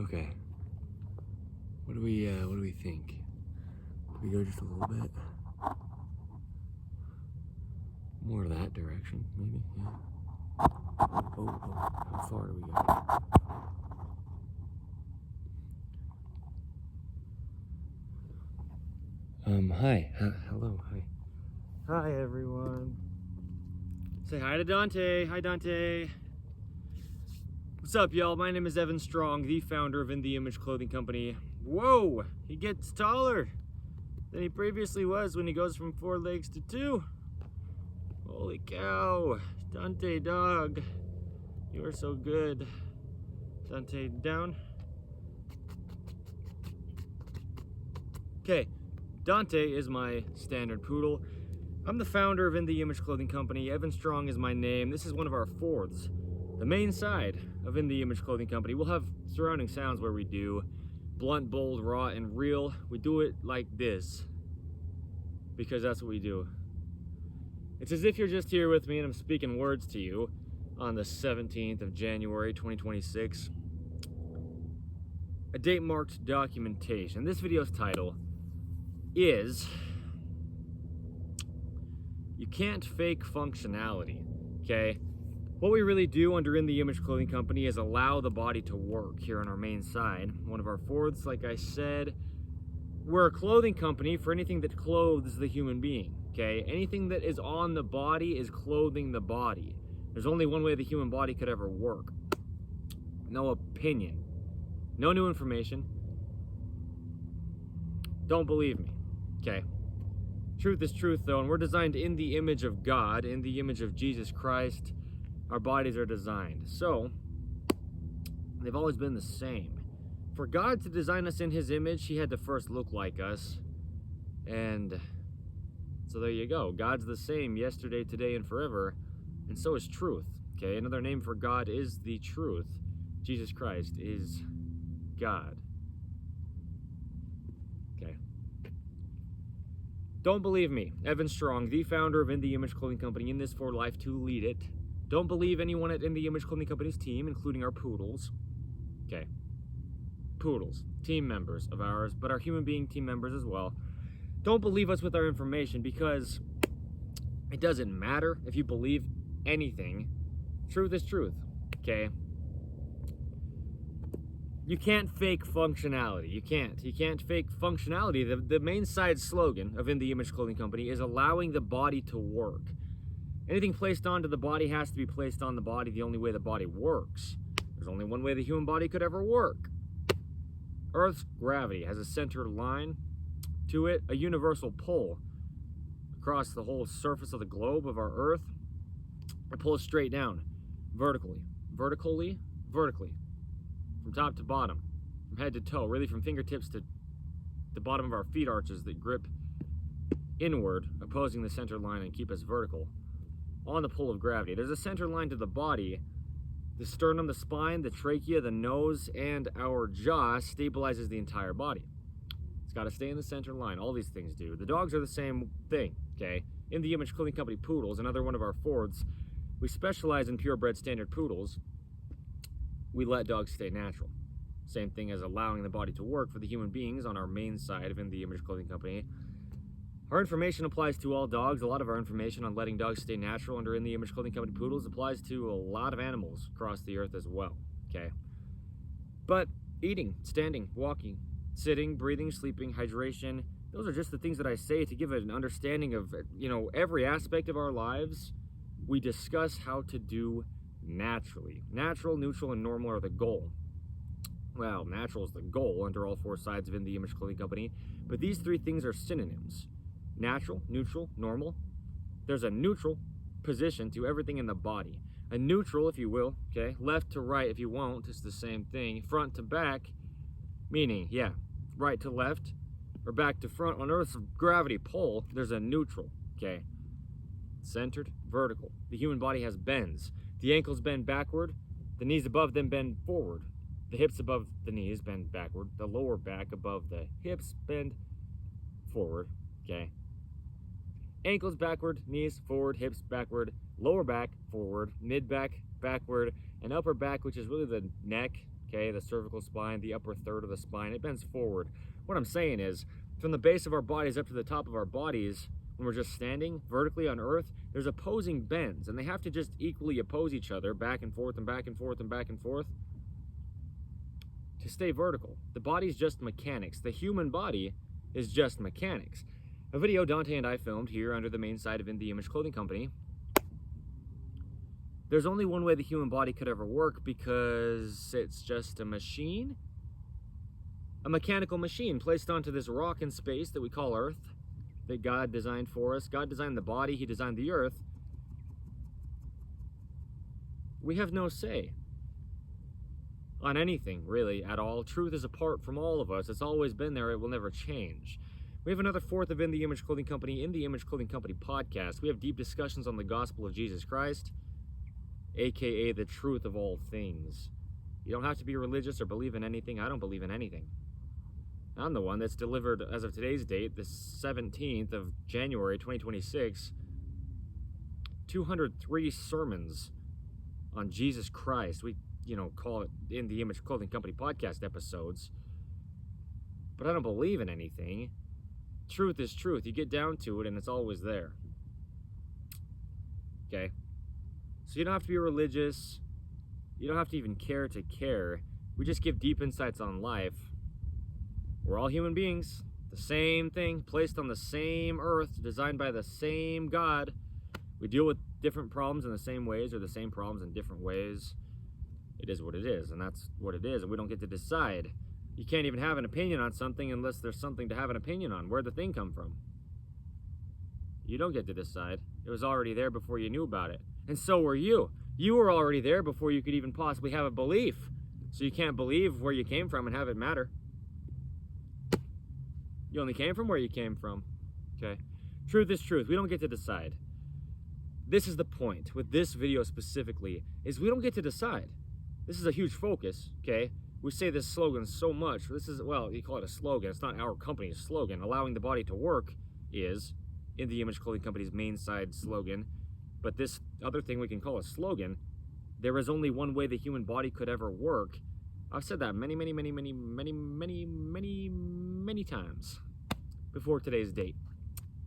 Okay. What do we think? Do we go just a little bit? More that direction, maybe, yeah. Oh, how far do we go? Hi. Hello, hi. Hi, everyone. Say hi to Dante. Hi, Dante. What's up, y'all? My name is Evan Strong, the founder of In the Image Clothing Company. Whoa, he gets taller than he previously was when he goes from 4 legs to 2. Holy cow. Dante, dog. You are so good. Dante, down. Okay, Dante is my standard poodle. I'm the founder of In the Image Clothing Company. Evan Strong is my name. This is one of our Fords. The main side of In the Image Clothing Company. We'll have surrounding sounds where we do blunt, bold, raw, and real. We do it like this because that's what we do. It's as if you're just here with me and I'm speaking words to you on the 17th of January, 2026. A date-marked documentation. This video's title is You Can't Fake Functionality, okay? What we really do under In the Image Clothing Company is allow the body to work here on our main side. One of our Fords, like I said, we're a clothing company for anything that clothes the human being, okay? Anything that is on the body is clothing the body. There's only one way the human body could ever work. No opinion. No new information. Don't believe me, okay? Truth is truth, though, and we're designed in the image of God, in the image of Jesus Christ. Our bodies are designed. So, they've always been the same. For God to design us in his image, he had to first look like us. And so there you go. God's the same yesterday, today, and forever. And so is truth. Okay, another name for God is the truth. Jesus Christ is God. Okay. Don't believe me. Evan Strong, the founder of In the Image Clothing Company, in this for life to lead it. Don't believe anyone at In the Image Clothing Company's team, including our poodles. Okay. Poodles, team members of ours, but our human being team members as well. Don't believe us with our information because it doesn't matter if you believe anything. Truth is truth, okay? You can't fake functionality. You can't fake functionality. The main side slogan of In the Image Clothing Company is allowing the body to work. Anything placed onto the body has to be placed on the body the only way the body works. There's only one way the human body could ever work. Earth's gravity has a center line to it, a universal pull across the whole surface of the globe of our Earth. It pulls straight down, vertically, from top to bottom, from head to toe, really from fingertips to the bottom of our feet arches that grip inward, opposing the center line and keep us vertical on the pull of gravity. There's a center line to the body. The sternum, the spine, the trachea, the nose, and our jaw stabilizes the entire body. It's got to stay in the center line. All these things do. The dogs are the same thing, okay? In the Image Clothing Company Poodles, another one of our Fords, we specialize in purebred standard poodles. We let dogs stay natural. Same thing as allowing the body to work for the human beings on our main side of In the Image Clothing Company. Our information applies to all dogs. A lot of our information on letting dogs stay natural under In the Image Clothing Company Poodles applies to a lot of animals across the earth as well, okay? But eating, standing, walking, sitting, breathing, sleeping, hydration, those are just the things that I say to give an understanding of, every aspect of our lives. We discuss how to do naturally. Natural, neutral, and normal are the goal. Well, natural is the goal under all 4 sides of In the Image Clothing Company, but these 3 things are synonyms. Natural, neutral, normal. There's a neutral position to everything in the body. A neutral, if you will, okay? Left to right, if you won't, it's the same thing. Front to back, meaning, yeah, right to left or back to front. On Earth's gravity pull, there's a neutral, okay? Centered, vertical. The human body has bends. The ankles bend backward. The knees above them bend forward. The hips above the knees bend backward. The lower back above the hips bend forward, okay? Ankles backward, knees forward, hips backward, lower back forward, mid back backward, and upper back, which is really the neck, okay? The cervical spine, the upper third of the spine, it bends forward. What I'm saying is, from the base of our bodies up to the top of our bodies, when we're just standing vertically on Earth, there's opposing bends, and they have to just equally oppose each other, back and forth and back and forth and back and forth, to stay vertical. The body's just mechanics. The human body is just mechanics. A video Dante and I filmed here under the main site of In The Image Clothing Company. There's only one way the human body could ever work because it's just a machine. A mechanical machine placed onto this rock in space that we call Earth, that God designed for us. God designed the body, He designed the Earth. We have no say on anything, really, at all. Truth is apart from all of us. It's always been there. It will never change. We have another fourth of In The Image Clothing Company, In The Image Clothing Company podcast. We have deep discussions on the gospel of Jesus Christ, aka the truth of all things. You don't have to be religious or believe in anything. I don't believe in anything. I'm the one that's delivered, as of today's date, the 17th of January 2026, 203 sermons on Jesus Christ. We, call it In The Image Clothing Company podcast episodes. But I don't believe in anything. Truth is truth. You get down to it and it's always there. Okay? So you don't have to be religious. You don't have to even care to care. We just give deep insights on life. We're all human beings. The same thing, placed on the same earth, designed by the same God. We deal with different problems in the same ways, or the same problems in different ways. It is what it is, and that's what it is, and we don't get to decide. You can't even have an opinion on something unless there's something to have an opinion on. Where'd the thing come from? You don't get to decide. It was already there before you knew about it. And so were you. You were already there before you could even possibly have a belief. So you can't believe where you came from and have it matter. You only came from where you came from. Okay? Truth is truth. We don't get to decide. This is the point with this video specifically, is we don't get to decide. This is a huge focus, okay? We say this slogan so much. This is, well, you call it a slogan. It's not our company's slogan. Allowing the body to work is In The Image Clothing Company's main side slogan. But this other thing we can call a slogan, there is only one way the human body could ever work. I've said that many times before today's date,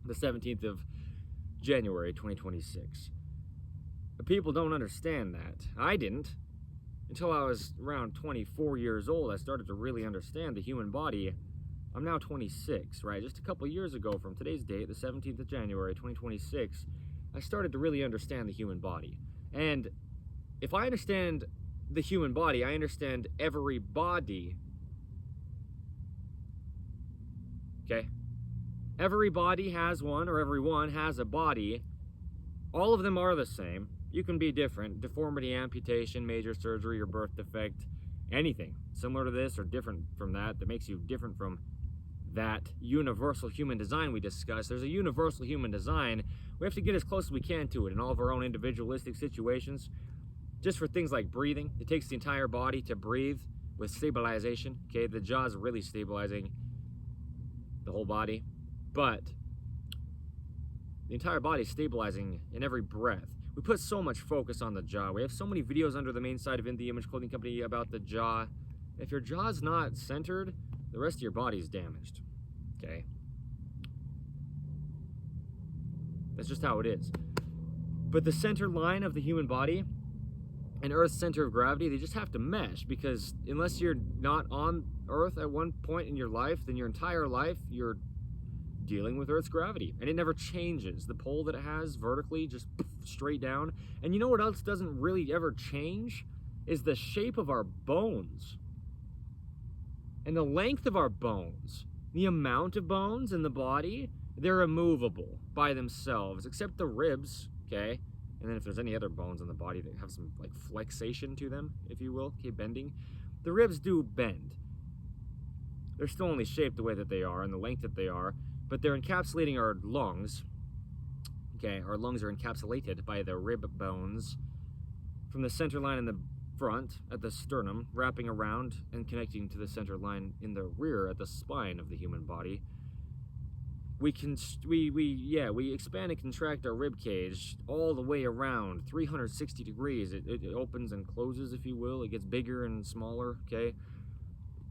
the 17th of January 2026. But people don't understand that. I didn't. Until I was around 24 years old, I started to really understand the human body. I'm now 26, right? Just a couple years ago from today's date, the 17th of January 2026, I started to really understand the human body. And if I understand the human body, I understand everybody. Okay? Everybody has one, or everyone has a body. All of them are the same. You can be different. Deformity, amputation, major surgery, or birth defect, anything similar to this or different from that makes you different from that universal human design we discussed. There's a universal human design. We have to get as close as we can to it in all of our own individualistic situations. Just for things like breathing, it takes the entire body to breathe with stabilization. Okay, the jaw is really stabilizing the whole body, but the entire body is stabilizing in every breath. We put so much focus on the jaw. We have so many videos under the main site of In The Image Clothing Company about the jaw. If your jaw's not centered, the rest of your body is damaged. Okay? That's just how it is. But the center line of the human body and Earth's center of gravity, they just have to mesh, because unless you're not on Earth at one point in your life, then your entire life you're dealing with Earth's gravity, and it never changes. The pole that it has vertically, just straight down. And you know what else doesn't really ever change? Is the shape of our bones and the length of our bones. The amount of bones in the body, they're immovable by themselves, except the ribs, okay? And then if there's any other bones in the body that have some like flexation to them, if you will, okay, bending, the ribs do bend. They're still only shaped the way that they are and the length that they are, but they're encapsulating our lungs. Okay, our lungs are encapsulated by the rib bones from the center line in the front at the sternum, wrapping around and connecting to the center line in the rear at the spine of the human body. we expand and contract our rib cage all the way around 360 degrees. It opens and closes, if you will. It gets bigger and smaller, okay?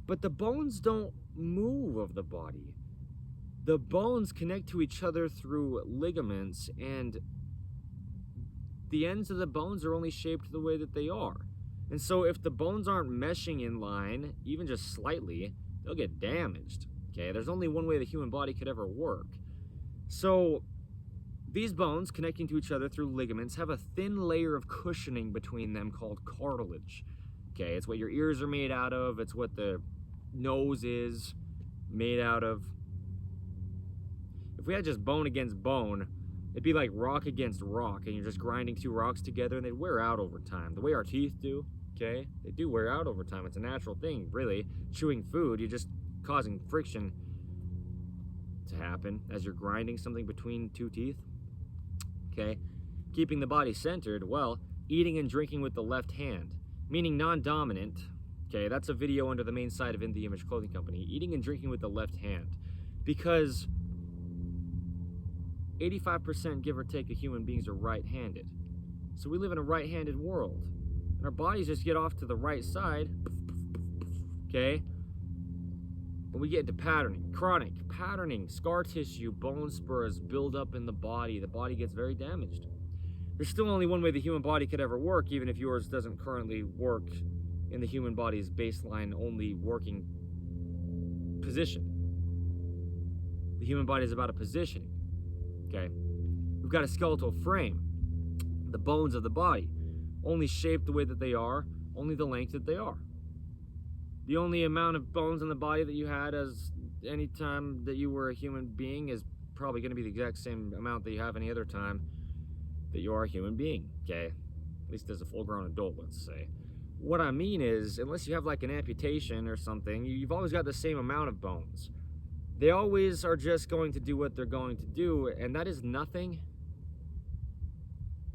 But the bones don't move of the body. The bones connect to each other through ligaments, and the ends of the bones are only shaped the way that they are. And so if the bones aren't meshing in line, even just slightly, they'll get damaged. Okay, there's only one way the human body could ever work. So these bones connecting to each other through ligaments have a thin layer of cushioning between them called cartilage. Okay, it's what your ears are made out of. It's what the nose is made out of. If we had just bone against bone, it'd be like rock against rock, and you're just grinding two rocks together, and they'd wear out over time. The way our teeth do, okay? They do wear out over time. It's a natural thing, really. Chewing food, you're just causing friction to happen as you're grinding something between two teeth, okay? Keeping the body centered, well, eating and drinking with the left hand, meaning non-dominant, okay? That's a video under the main site of In The Image Clothing Company. Eating and drinking with the left hand, because 85%, give or take, of human beings are right-handed. So we live in a right-handed world, and our bodies just get off to the right side, okay? And we get into patterning, chronic patterning, scar tissue, bone spurs build up in the body. The body gets very damaged. There's still only one way the human body could ever work, even if yours doesn't currently work in the human body's baseline only working position. The human body is about a positioning, okay? We've got a skeletal frame, the bones of the body, only shaped the way that they are, only the length that they are. The only amount of bones in the body that you had as any time that you were a human being is probably going to be the exact same amount that you have any other time that you are a human being, okay? At least as a full-grown adult, let's say. What I mean is, unless you have like an amputation or something, you've always got the same amount of bones. They always are just going to do what they're going to do, and that is nothing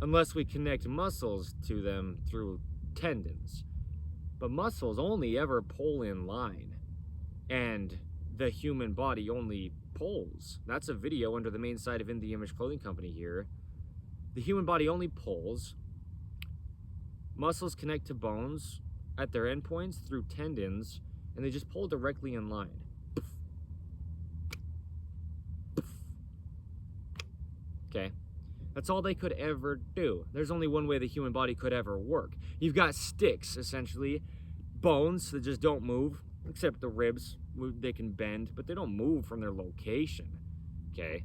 unless we connect muscles to them through tendons. But muscles only ever pull in line, and the human body only pulls. That's a video under the main site of In The Image Clothing Company here. The human body only pulls. Muscles connect to bones at their endpoints through tendons, and they just pull directly in line. Okay? That's all they could ever do. There's only one way the human body could ever work. You've got sticks, essentially, bones that just don't move, except the ribs. They can bend, but they don't move from their location, okay?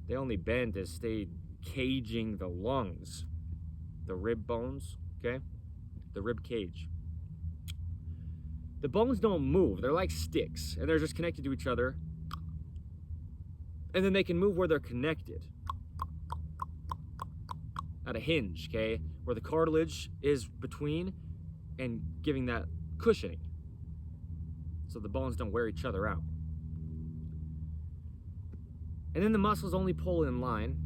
They only bend to stay caging the lungs. The rib bones, okay? The rib cage. The bones don't move. They're like sticks, and they're just connected to each other. And then they can move where they're connected. At a hinge, okay, where the cartilage is between and giving that cushioning so the bones don't wear each other out. And then the muscles only pull in line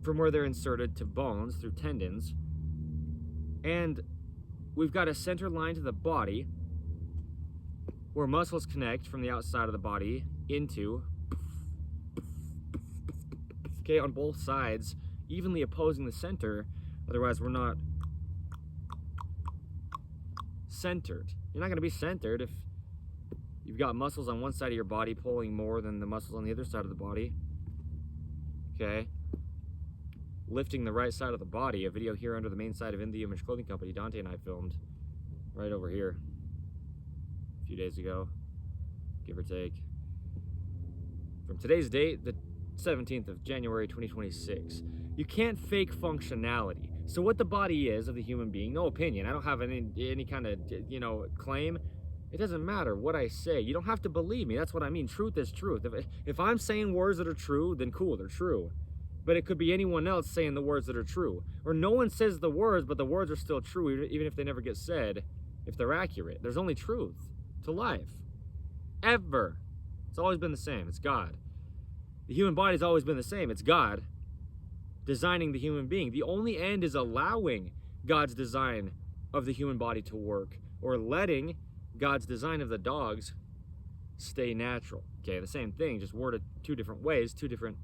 from where they're inserted to bones through tendons, and we've got a center line to the body where muscles connect from the outside of the body into, okay, on both sides, evenly opposing the center. Otherwise we're not centered. You're not going to be centered if you've got muscles on one side of your body pulling more than the muscles on the other side of the body, okay? Lifting the right side of the body, a video here under the main site of In The Image Clothing Company, Dante and I filmed right over here a few days ago, give or take. From today's date, the 17th of January 2026. You can't fake functionality. So what the body is of the human being, no opinion. I don't have any kind of, claim. It doesn't matter what I say. You don't have to believe me. That's what I mean. Truth is truth. If I'm saying words that are true, then cool, they're true. But it could be anyone else saying the words that are true. Or no one says the words, but the words are still true, even if they never get said, if they're accurate. There's only truth to life. Ever. It's always been the same. It's God. The human body's always been the same. It's God designing the human being. The only end is allowing God's design of the human body to work, or letting God's design of the dogs stay natural. Okay, the same thing, just worded two different ways, two different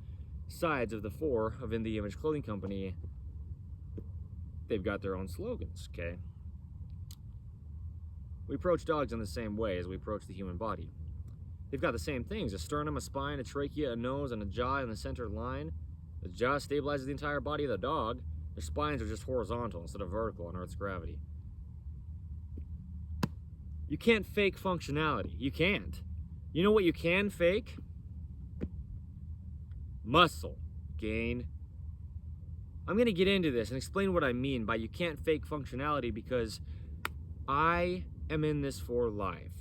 sides of the four of In the Image Clothing Company. They've got their own slogans, okay? We approach dogs in the same way as we approach the human body. They've got the same things: a sternum, a spine, a trachea, a nose, and a jaw in the center line. The jaw stabilizes the entire body of the dog. Their spines are just horizontal instead of vertical on Earth's gravity. You can't fake functionality. You can't. You know what you can fake? Muscle gain. I'm going to get into this and explain what I mean by you can't fake functionality, because I am in this for life.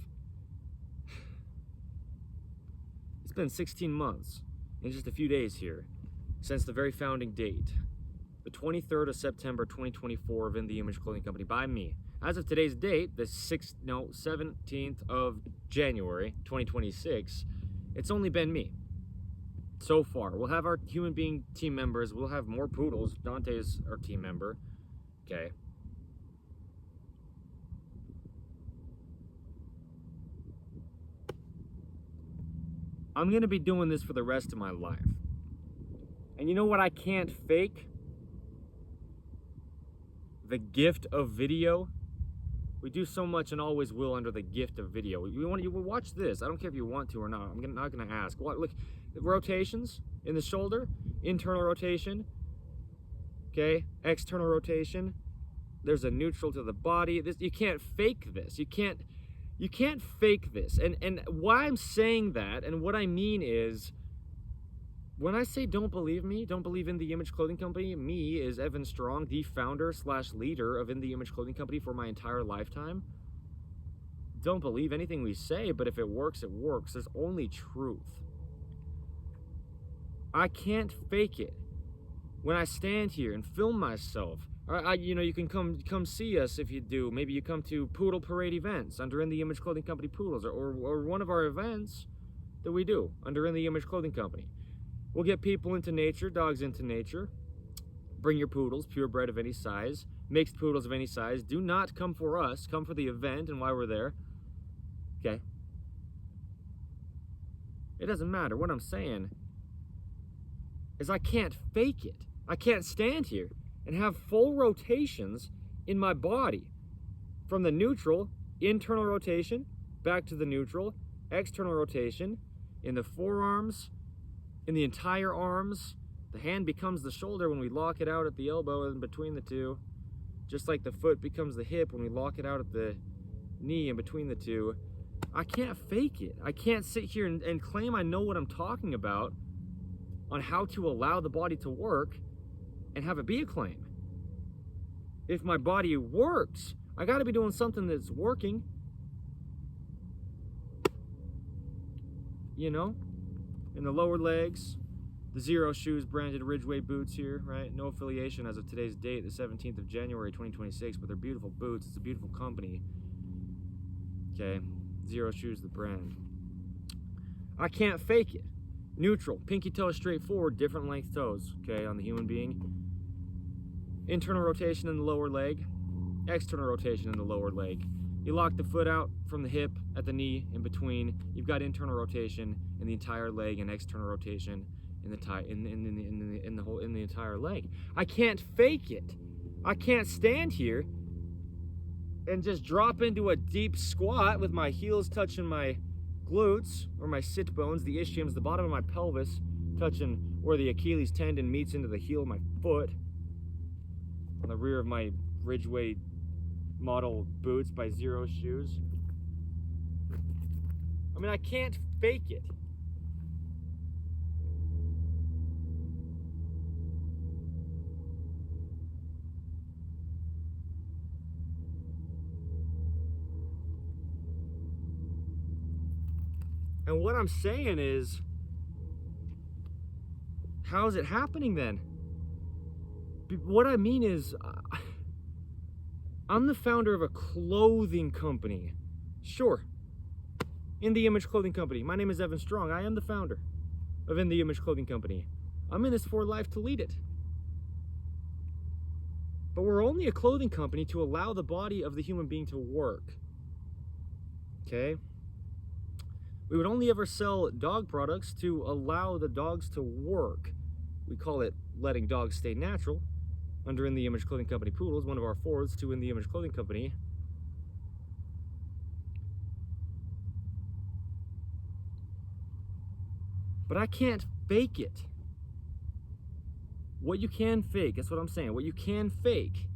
It's been 16 months and just a few days here since the very founding date, the 23rd of September 2024 of In the Image Clothing Company by me. As of today's date, the 17th of January 2026, it's only been me so far. We'll have our human being team members. We'll have more poodles. Dante's our team member. Okay. I'm going to be doing this for the rest of my life. And you know what I can't fake? The gift of video. We do so much and always will under the gift of video. You will watch this. I don't care if you want to or not. I'm not going to ask. What? Look, rotations in the shoulder, internal rotation. Okay, external rotation. There's a neutral to the body. This, you can't fake this. You can't fake this. And why I'm saying that, and what I mean is, when I say don't believe me, don't believe In the Image Clothing Company, me is Evan Strong, the founder / leader of In the Image Clothing Company for my entire lifetime. Don't believe anything we say, but if it works, it works. There's only truth. I can't fake it. When I stand here and film myself, you can come see us if you do. Maybe you come to Poodle Parade events under In the Image Clothing Company Poodles, or one of our events that we do under In the Image Clothing Company. We'll get people into nature, dogs into nature. Bring your poodles, purebred of any size, mixed poodles of any size. Do not come for us. Come for the event and why we're there. Okay? It doesn't matter. What I'm saying is I can't fake it. I can't stand here and have full rotations in my body. From the neutral, internal rotation, back to the neutral, external rotation, in the forearms, in the entire arms. The hand becomes the shoulder when we lock it out at the elbow and between the two. Just like the foot becomes the hip when we lock it out at the knee in between the two. I can't fake it. I can't sit here and claim I know what I'm talking about on how to allow the body to work and have it be a claim. If my body works, I gotta be doing something that's working. You know? In the lower legs, the Zero Shoes branded Ridgeway boots here, right? No affiliation as of today's date, the 17th of January 2026, but they're beautiful boots. It's a beautiful company. Okay, Zero Shoes, the brand. I can't fake it. Neutral, pinky toe straight forward, different length toes, okay, on the human being. Internal rotation in the lower leg, external rotation in the lower leg. You lock the foot out from the hip at the knee in between. You've got internal rotation in the entire leg and external rotation in the entire leg. I can't fake it. I can't stand here and just drop into a deep squat with my heels touching my glutes or my sit bones, the ischiums, the bottom of my pelvis touching where the Achilles tendon meets into the heel of my foot, on the rear of my Ridgeway model boots by Zero Shoes. I mean, I can't fake it. And what I'm saying is, how is it happening then? What I mean is, I'm the founder of a clothing company. Sure. In the Image Clothing Company. My name is Evan Strong. I am the founder of In the Image Clothing Company. I'm in this for life to lead it. But we're only a clothing company to allow the body of the human being to work. Okay? We would only ever sell dog products to allow the dogs to work. We call it letting dogs stay natural. Under In the Image Clothing Company Poodles, one of our forwards to In the Image Clothing Company. But I can't fake it. What you can fake, that's what I'm saying. What you can fake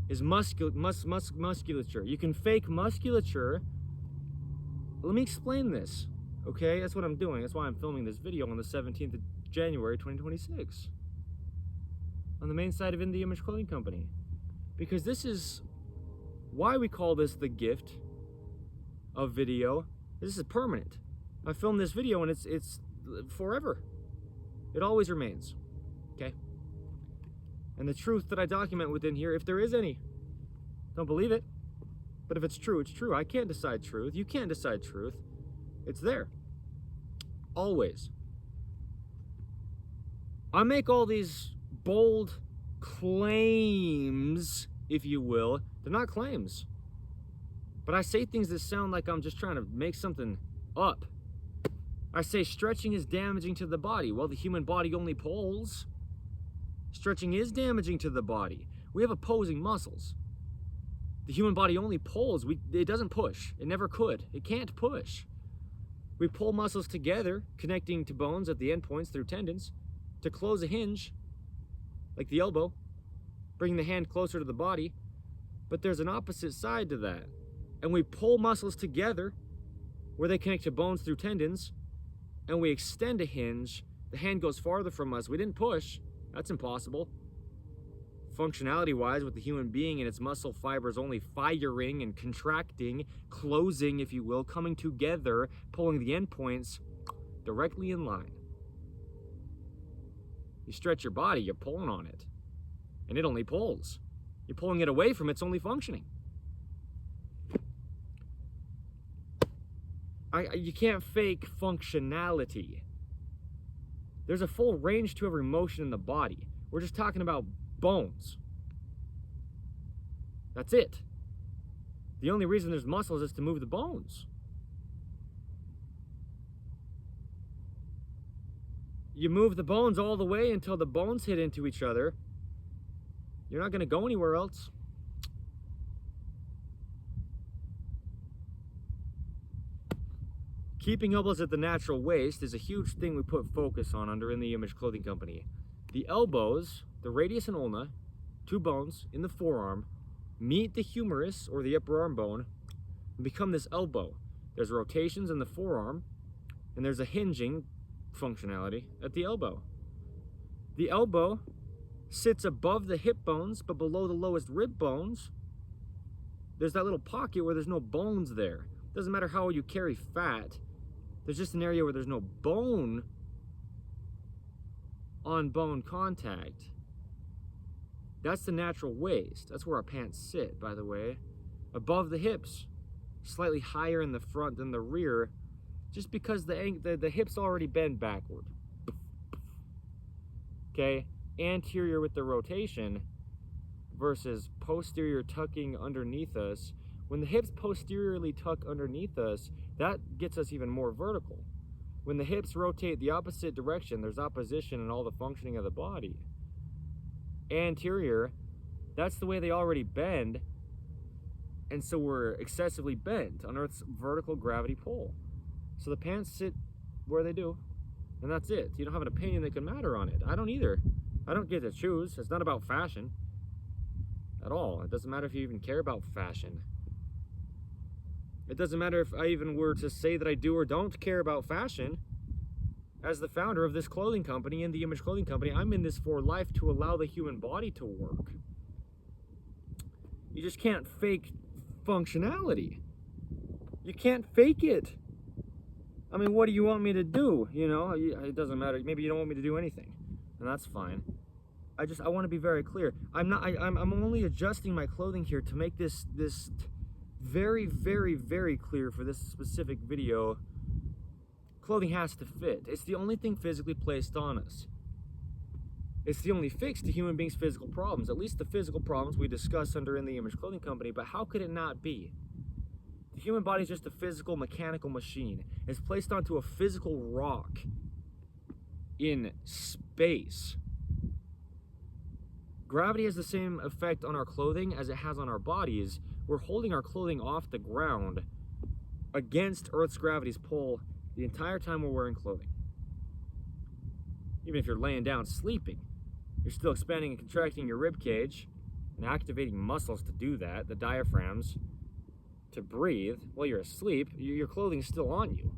is musculature. You can fake musculature. Let me explain this, okay? That's what I'm doing. That's why I'm filming this video on the 17th of January, 2026. On the main side of In the Image Clothing Company. Because this is why we call this the gift of video. This is permanent. I filmed this video and it's forever. It always remains, okay? And the truth that I document within here, if there is any, don't believe it. But if it's true, it's true. I can't decide truth. You can't decide truth. It's there. Always. I make all these bold claims, if you will. They're not claims. But I say things that sound like I'm just trying to make something up. I say stretching is damaging to the body. Well, the human body only pulls. Stretching is damaging to the body. We have opposing muscles. The human body only pulls. It doesn't push. It never could. It can't push. We pull muscles together, connecting to bones at the end points through tendons, to close a hinge, like the elbow, bringing the hand closer to the body. But there's an opposite side to that. And we pull muscles together, where they connect to bones through tendons, and we extend a hinge. The hand goes farther from us. We didn't push. That's impossible. Functionality-wise, with the human being and its muscle fibers only firing and contracting, closing, if you will, coming together, pulling the endpoints directly in line. You stretch your body, you're pulling on it. And it only pulls. You're pulling it away from its only functioning. You can't fake functionality. There's a full range to every motion in the body. We're just talking about bones. That's it. The only reason there's muscles is to move the bones. You move the bones all the way until the bones hit into each other. You're not going to go anywhere else. Keeping elbows at the natural waist is a huge thing we put focus on under In the Image Clothing Company. The elbows, the radius and ulna, two bones in the forearm, meet the humerus or the upper arm bone and become this elbow. There's rotations in the forearm and there's a hinging functionality at the elbow. The elbow sits above the hip bones but below the lowest rib bones. There's that little pocket where there's no bones there. Doesn't matter how you carry fat. There's just an area where there's no bone on bone contact. That's the natural waist. That's where our pants sit, by the way. Above the hips, slightly higher in the front than the rear, just because the hips already bend backward. Okay, anterior with the rotation versus posterior tucking underneath us. When the hips posteriorly tuck underneath us, that gets us even more vertical. When the hips rotate the opposite direction, there's opposition in all the functioning of the body. Anterior, that's the way they already bend, and so we're excessively bent on Earth's vertical gravity pull. So the pants sit where they do, and that's it. You don't have an opinion that can matter on it. I don't either. I don't get to choose. It's not about fashion at all. It doesn't matter if you even care about fashion. It doesn't matter if I even were to say that I do or don't care about fashion. As the founder of this clothing company, In the Image Clothing Company, I'm in this for life to allow the human body to work. You just can't fake functionality. You can't fake it. I mean, what do you want me to do? You know, it doesn't matter. Maybe you don't want me to do anything, and that's fine. I want to be very clear. I'm only adjusting my clothing here to make this very, very, very clear for this specific video. Clothing has to fit. It's the only thing physically placed on us. It's the only fix to human beings' physical problems, at least the physical problems we discuss under In the Image Clothing Company, but how could it not be? The human body is just a physical, mechanical machine. It's placed onto a physical rock in space. Gravity has the same effect on our clothing as it has on our bodies. We're holding our clothing off the ground against Earth's gravity's pull the entire time we're wearing clothing. Even if you're laying down sleeping, you're still expanding and contracting your rib cage and activating muscles to do that, the diaphragms, to breathe while you're asleep. Your clothing's still on you.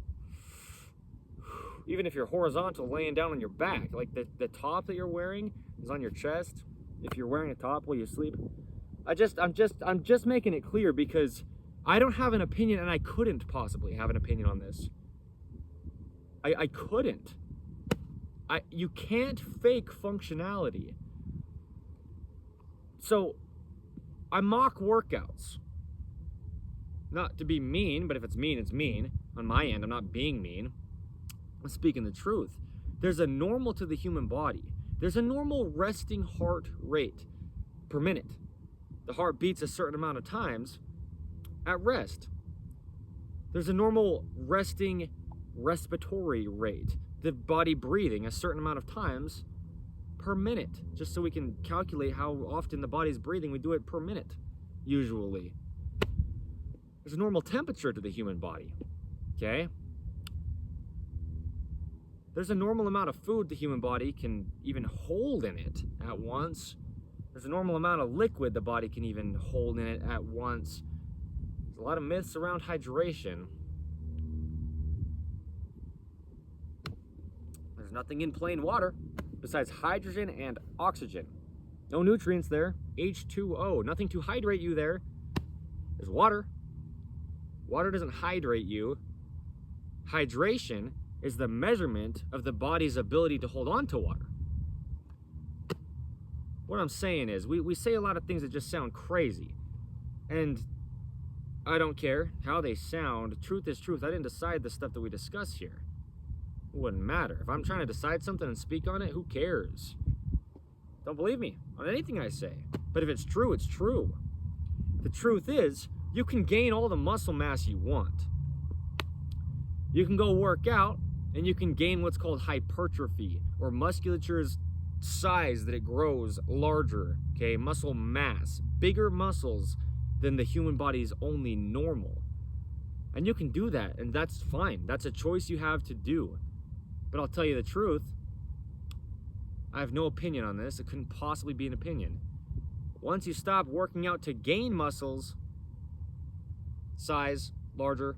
Even if you're horizontal, laying down on your back, like the top that you're wearing is on your chest. If you're wearing a top while you sleep, I'm just making it clear because I don't have an opinion, and I couldn't possibly have an opinion on this. I couldn't. You can't fake functionality. So I mock workouts. Not to be mean, but if it's mean, it's mean. On my end, I'm not being mean. I'm speaking the truth. There's a normal to the human body. There's a normal resting heart rate per minute. The heart beats a certain amount of times at rest. There's a normal resting respiratory rate. The body breathing a certain amount of times per minute. Just so we can calculate how often the body's breathing, we do it per minute, usually. There's a normal temperature to the human body, okay? There's a normal amount of food the human body can even hold in it at once. There's a normal amount of liquid the body can even hold in it at once. There's a lot of myths around hydration. There's nothing in plain water besides hydrogen and oxygen. No nutrients there. H2O. Nothing to hydrate you there. There's water. Water doesn't hydrate you. Hydration is the measurement of the body's ability to hold on to water. What I'm saying is, we say a lot of things that just sound crazy. And I don't care how they sound. Truth is truth. I didn't decide the stuff that we discuss here. It wouldn't matter. If I'm trying to decide something and speak on it, who cares? Don't believe me on anything I say. But if it's true, it's true. The truth is, you can gain all the muscle mass you want. You can go work out and you can gain what's called hypertrophy, or musculature's size, that it grows larger, okay? Muscle mass, bigger muscles than the human body's only normal. And you can do that, and that's fine. That's a choice you have to do. But I'll tell you the truth, I have no opinion on this. It couldn't possibly be an opinion. Once you stop working out to gain muscles, size, larger,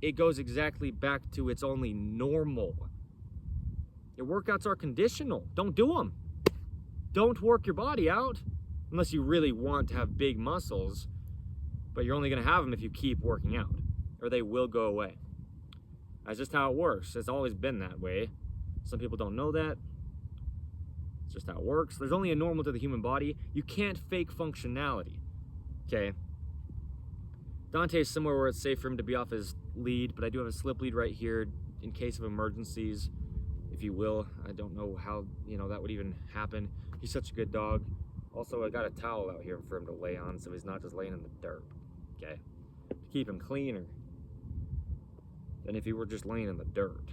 it goes exactly back to its only normal. Your workouts are conditional. Don't do them. Don't work your body out unless you really want to have big muscles, but you're only going to have them if you keep working out, or they will go away. That's just how it works. It's always been that way. Some people don't know that. It's just how it works. There's only a normal to the human body. You can't fake functionality, okay? Dante's somewhere where it's safe for him to be off his lead, but I do have a slip lead right here in case of emergencies, if you will. I don't know how, that would even happen. He's such a good dog. Also, I got a towel out here for him to lay on, so he's not just laying in the dirt, okay? To keep him cleaner than if he were just laying in the dirt.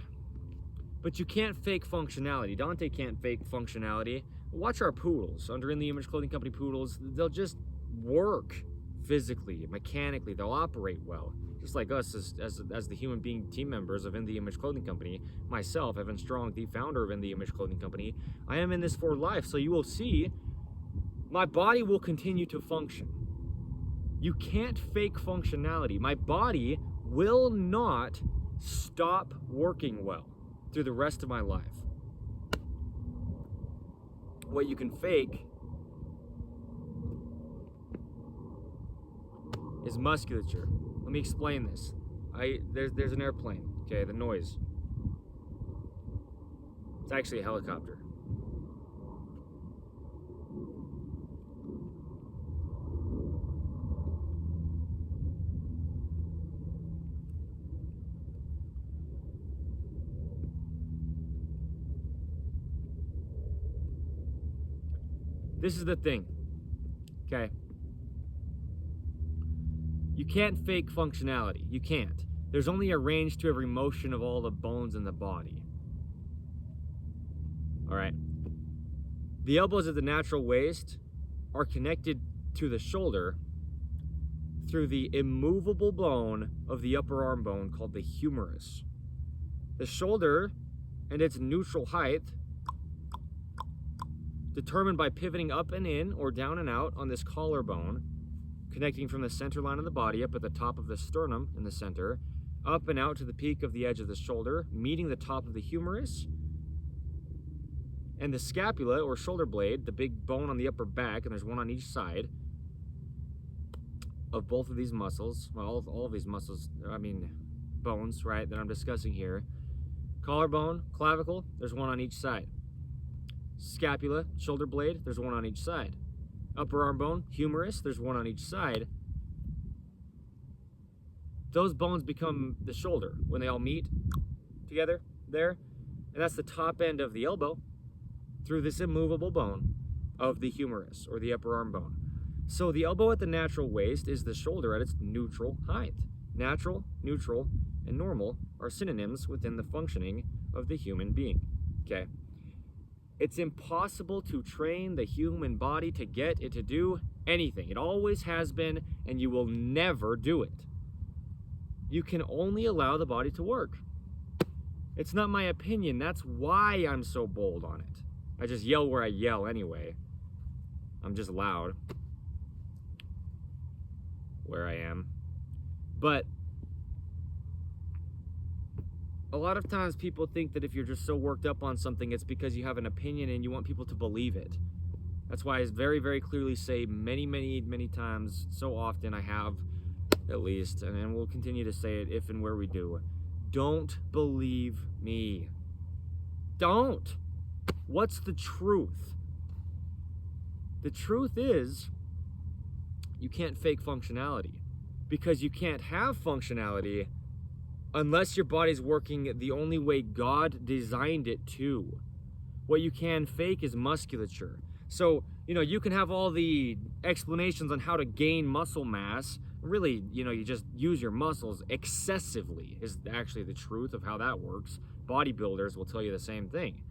But you can't fake functionality. Dante can't fake functionality. Watch our poodles. Under In The Image Clothing Company poodles, they'll just work physically, mechanically. They'll operate well. Just like us as the human being team members of In The Image Clothing Company. Myself, Evan Strong, the founder of In The Image Clothing Company. I am in this for life, so you will see my body will continue to function. You can't fake functionality. My body will not stop working well through the rest of my life. What you can fake is musculature. Let me explain this. There's an airplane, okay, the noise. It's actually a helicopter. This is the thing, okay? You can't fake functionality. You can't. There's only a range to every motion of all the bones in the body. All right. The elbows at the natural waist are connected to the shoulder through the immovable bone of the upper arm bone called the humerus. The shoulder and its neutral height, determined by pivoting up and in or down and out on this collarbone, connecting from the center line of the body up at the top of the sternum in the center, up and out to the peak of the edge of the shoulder, meeting the top of the humerus, and the scapula or shoulder blade, the big bone on the upper back, and there's one on each side of both of these muscles, well, all of these muscles, bones, right, that I'm discussing here. Collarbone, clavicle, there's one on each side. Scapula, shoulder blade, there's one on each side. Upper arm bone, humerus, there's one on each side. Those bones become the shoulder when they all meet together there. And that's the top end of the elbow through this immovable bone of the humerus or the upper arm bone. So the elbow at the natural waist is the shoulder at its neutral height. Natural, neutral, and normal are synonyms within the functioning of the human being. Okay? It's impossible to train the human body to get it to do anything. It always has been, and you will never do it. You can only allow the body to work. It's not my opinion. That's why I'm so bold on it. I just yell where I yell anyway. I'm just loud where I am. But a lot of times people think that if you're just so worked up on something, it's because you have an opinion and you want people to believe it. That's why I very, very clearly say many, many, many times, so often I have at least, and we'll continue to say it if and where we do, don't believe me. Don't. What's the truth? The truth is you can't fake functionality, because you can't have functionality unless your body's working the only way God designed it to. What you can fake is musculature. So, you can have all the explanations on how to gain muscle mass. Really, you just use your muscles excessively is actually the truth of how that works. Bodybuilders will tell you the same thing.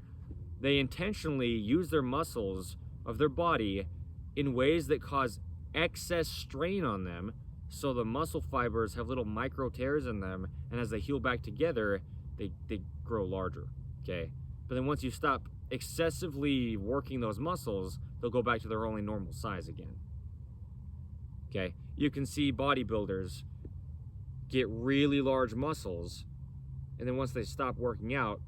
They intentionally use their muscles of their body in ways that cause excess strain on them, so the muscle fibers have little micro tears in them, and as they heal back together, they grow larger, okay? But then once you stop excessively working those muscles, they'll go back to their only normal size again, okay? You can see bodybuilders get really large muscles, and then once they stop working out,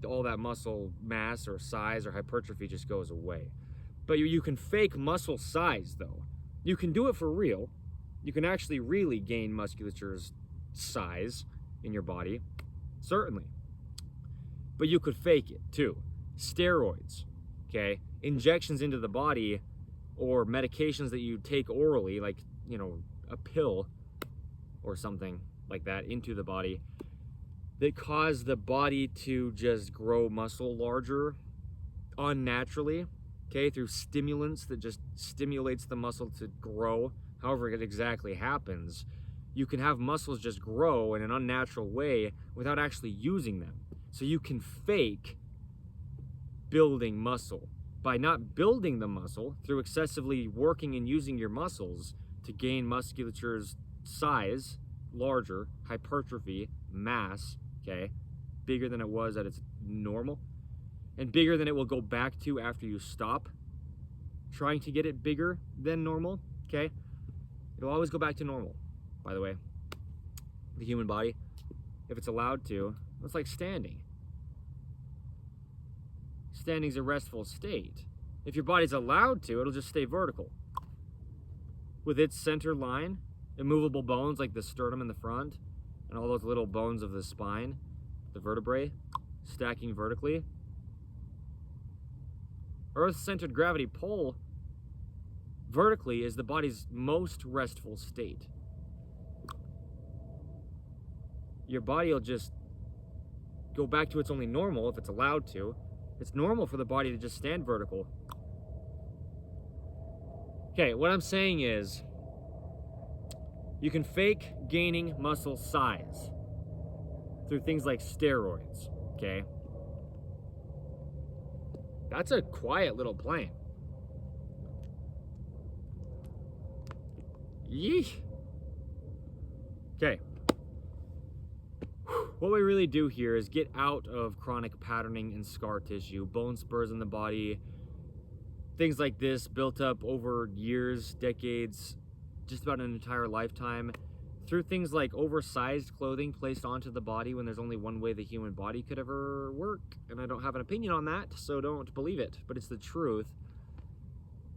all that muscle mass or size or hypertrophy just goes away. But you can fake muscle size, though. You can do it for real. You can actually really gain musculature's size in your body, certainly. But you could fake it, too. Steroids, okay? Injections into the body or medications that you take orally, like, a pill or something like that into the body, that cause the body to just grow muscle larger unnaturally, okay, through stimulants that just stimulates the muscle to grow, however it exactly happens. You can have muscles just grow in an unnatural way without actually using them. So you can fake building muscle by not building the muscle through excessively working and using your muscles to gain musculature's size, larger, hypertrophy, mass, okay, bigger than it was at its normal, and bigger than it will go back to after you stop trying to get it bigger than normal, okay? It'll always go back to normal, by the way. The human body, if it's allowed to, it's like standing. Standing's a restful state. If your body's allowed to, it'll just stay vertical. With its center line, immovable bones like the sternum in the front, and all those little bones of the spine, the vertebrae, stacking vertically. Earth-centered gravity pull vertically is the body's most restful state. Your body will just go back to its only normal if it's allowed to. It's normal for the body to just stand vertical. Okay, what I'm saying is, You can fake gaining muscle size through things like steroids, okay? That's a quiet little plane. Yeesh. Okay. What we really do here is get out of chronic patterning and scar tissue, bone spurs in the body, things like this built up over years, decades, just about an entire lifetime, through things like oversized clothing placed onto the body when there's only one way the human body could ever work. And I don't have an opinion on that, so don't believe it, but it's the truth.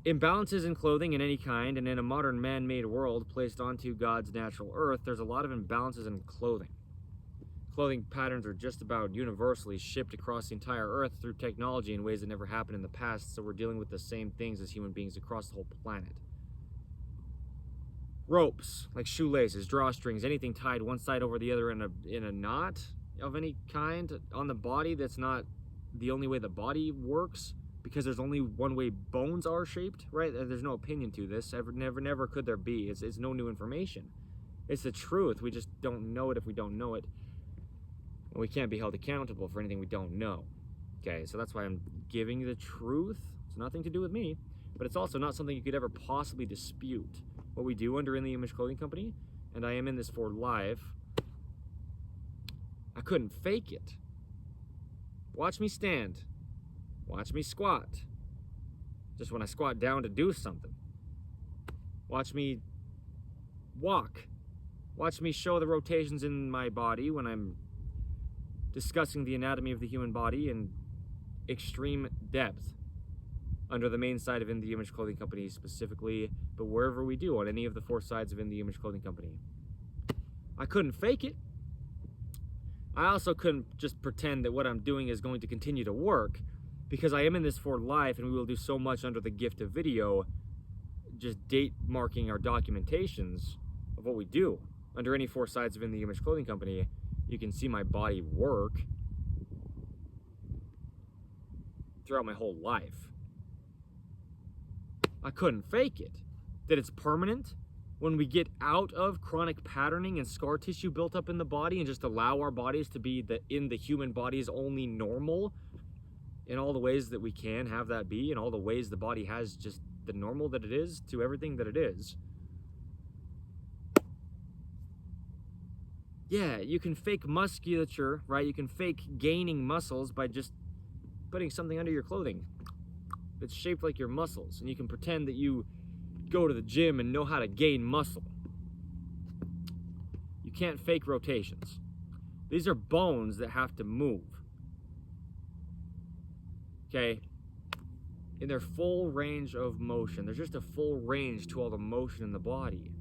Imbalances in clothing in any kind, and in a modern man-made world placed onto God's natural earth, there's a lot of imbalances in clothing. Clothing patterns are just about universally shipped across the entire earth through technology in ways that never happened in the past, so we're dealing with the same things as human beings across the whole planet. Ropes, like shoelaces, drawstrings, anything tied one side over the other in a knot of any kind on the body that's not the only way the body works, because there's only one way bones are shaped, right? There's no opinion to this. Never could there be. It's no new information. It's the truth. We just don't know it if we don't know it. And we can't be held accountable for anything we don't know. Okay, so that's why I'm giving you the truth. It's nothing to do with me, but it's also not something you could ever possibly dispute. What we do under In the Image Clothing Company, and I am in this for live, I couldn't fake it. Watch me stand. Watch me squat. Just when I squat down to do something. Watch me walk. Watch me show the rotations in my body when I'm discussing the anatomy of the human body in extreme depth under the main side of In the Image Clothing Company specifically, but wherever we do on any of the 4 sides of In the Image Clothing Company. I couldn't fake it. I also couldn't just pretend that what I'm doing is going to continue to work, because I am in this for life, and we will do so much under the gift of video, just date marking our documentations of what we do under any 4 sides of In the Image Clothing Company. You can see my body work throughout my whole life. I couldn't fake it. That it's permanent when we get out of chronic patterning and scar tissue built up in the body and just allow our bodies to be in the human body's only normal in all the ways that we can have that be, in all the ways the body has just the normal that it is to everything that it is. Yeah, you can fake musculature, right? You can fake gaining muscles by just putting something under your clothing that's shaped like your muscles, and you can pretend that you go to the gym and know how to gain muscle. You can't fake rotations. These are bones that have to move. Okay? In their full range of motion. There's just a full range to all the motion in the body.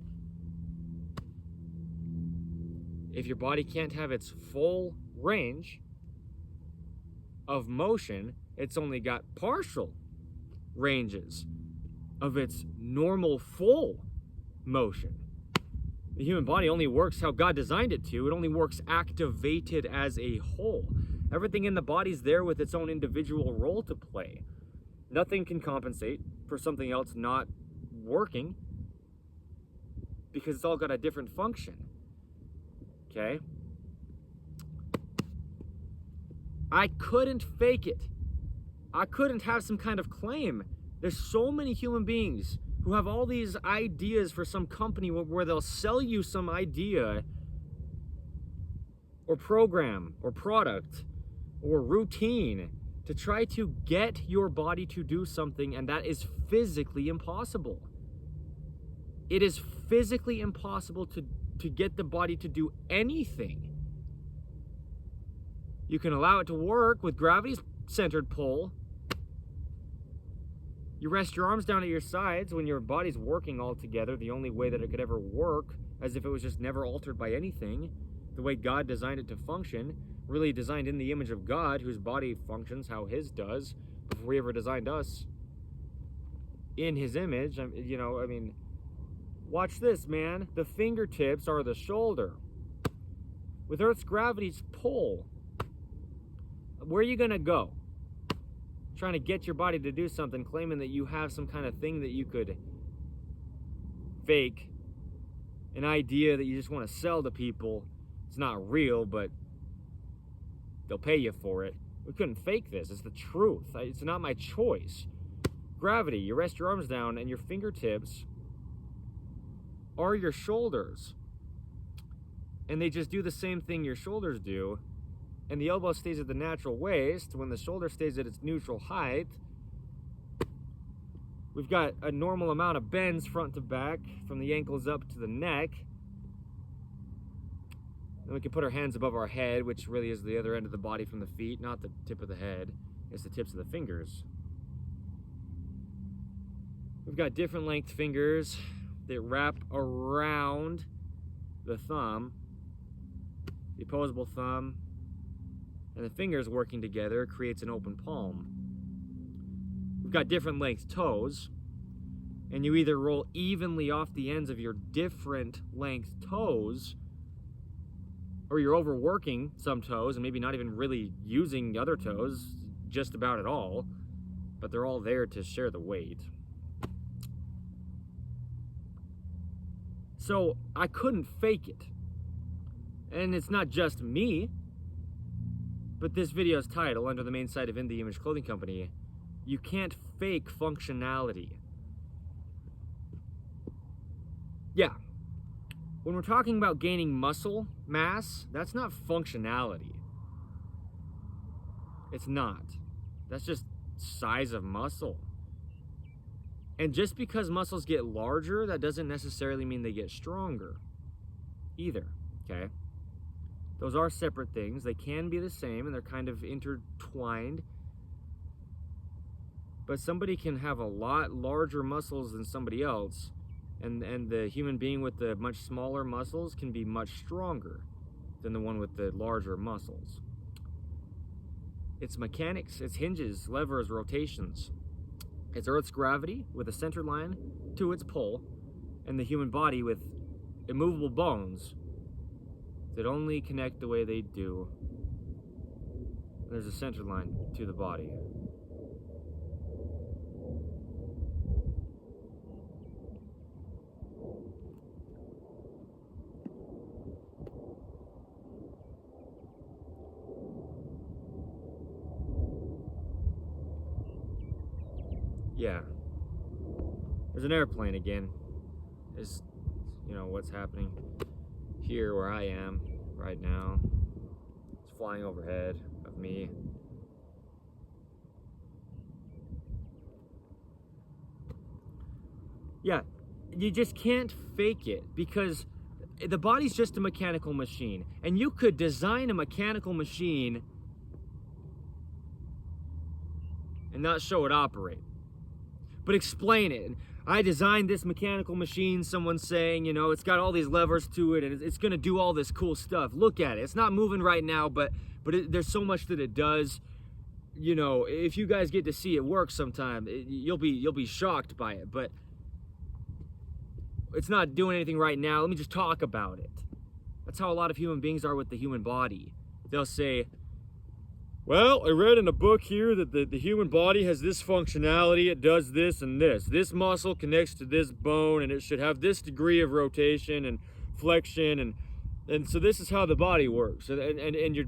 If your body can't have its full range of motion, it's only got partial ranges of its normal full motion. The human body only works how God designed it to. It only works activated as a whole. Everything in the body's there with its own individual role to play. Nothing can compensate for something else not working because it's all got a different function. Okay? I couldn't fake it. I couldn't have some kind of claim. There's so many human beings who have all these ideas for some company where they'll sell you some idea or program or product or routine to try to get your body to do something, and that is physically impossible. It is physically impossible to get the body to do anything. You can allow it to work with gravity-centered pull. You rest your arms down at your sides when your body's working all together the only way that it could ever work, as if it was just never altered by anything, the way God designed it to function, really designed in the image of God, whose body functions how His does, before He ever designed us in His image. Watch this, man. The fingertips are the shoulder. With Earth's gravity's pull, where are you gonna go? Trying to get your body to do something, claiming that you have some kind of thing that you could fake an idea that you just want to sell to people. It's not real, but they'll pay you for it. We couldn't fake this. It's the truth. It's not my choice. Gravity, you rest your arms down and your fingertips are your shoulders. And they just do the same thing your shoulders do. And the elbow stays at the natural waist when the shoulder stays at its neutral height. We've got a normal amount of bends front to back from the ankles up to the neck. Then we can put our hands above our head, which really is the other end of the body from the feet, not the tip of the head. It's the tips of the fingers. We've got different length fingers that wrap around the thumb, the opposable thumb, and the fingers working together creates an open palm. We've got different length toes, and you either roll evenly off the ends of your different length toes, or you're overworking some toes and maybe not even really using other toes just about at all, but they're all there to share the weight. So I couldn't fake it. And it's not just me, but this video's title under the main site of In The Image Clothing Company, you can't fake functionality. Yeah. When we're talking about gaining muscle mass, that's not functionality. It's not. That's just size of muscle. And just because muscles get larger, that doesn't necessarily mean they get stronger either, okay? Those are separate things. They can be the same, and they're kind of intertwined. But somebody can have a lot larger muscles than somebody else, and the human being with the much smaller muscles can be much stronger than the one with the larger muscles. It's mechanics, it's hinges, levers, rotations. It's Earth's gravity with a center line to its pole, and the human body with immovable bones that only connect the way they do. There's a center line to the body. Yeah. There's an airplane again. Is, you know, what's happening here where I am right now. It's flying overhead of me. Yeah, you just can't fake it because the body's just a mechanical machine, and you could design a mechanical machine and not show it operate, but explain it. I designed this mechanical machine, someone's saying, you know, it's got all these levers to it and it's gonna do all this cool stuff. Look at it, it's not moving right now, but there's so much that it does. You know, if you guys get to see it work sometime, you'll be shocked by it, but it's not doing anything right now. Let me just talk about it. That's how a lot of human beings are with the human body. They'll say, well, I read in a book here that the human body has this functionality. It does this and this. This muscle connects to this bone, and it should have this degree of rotation and flexion, and so this is how the body works. And you're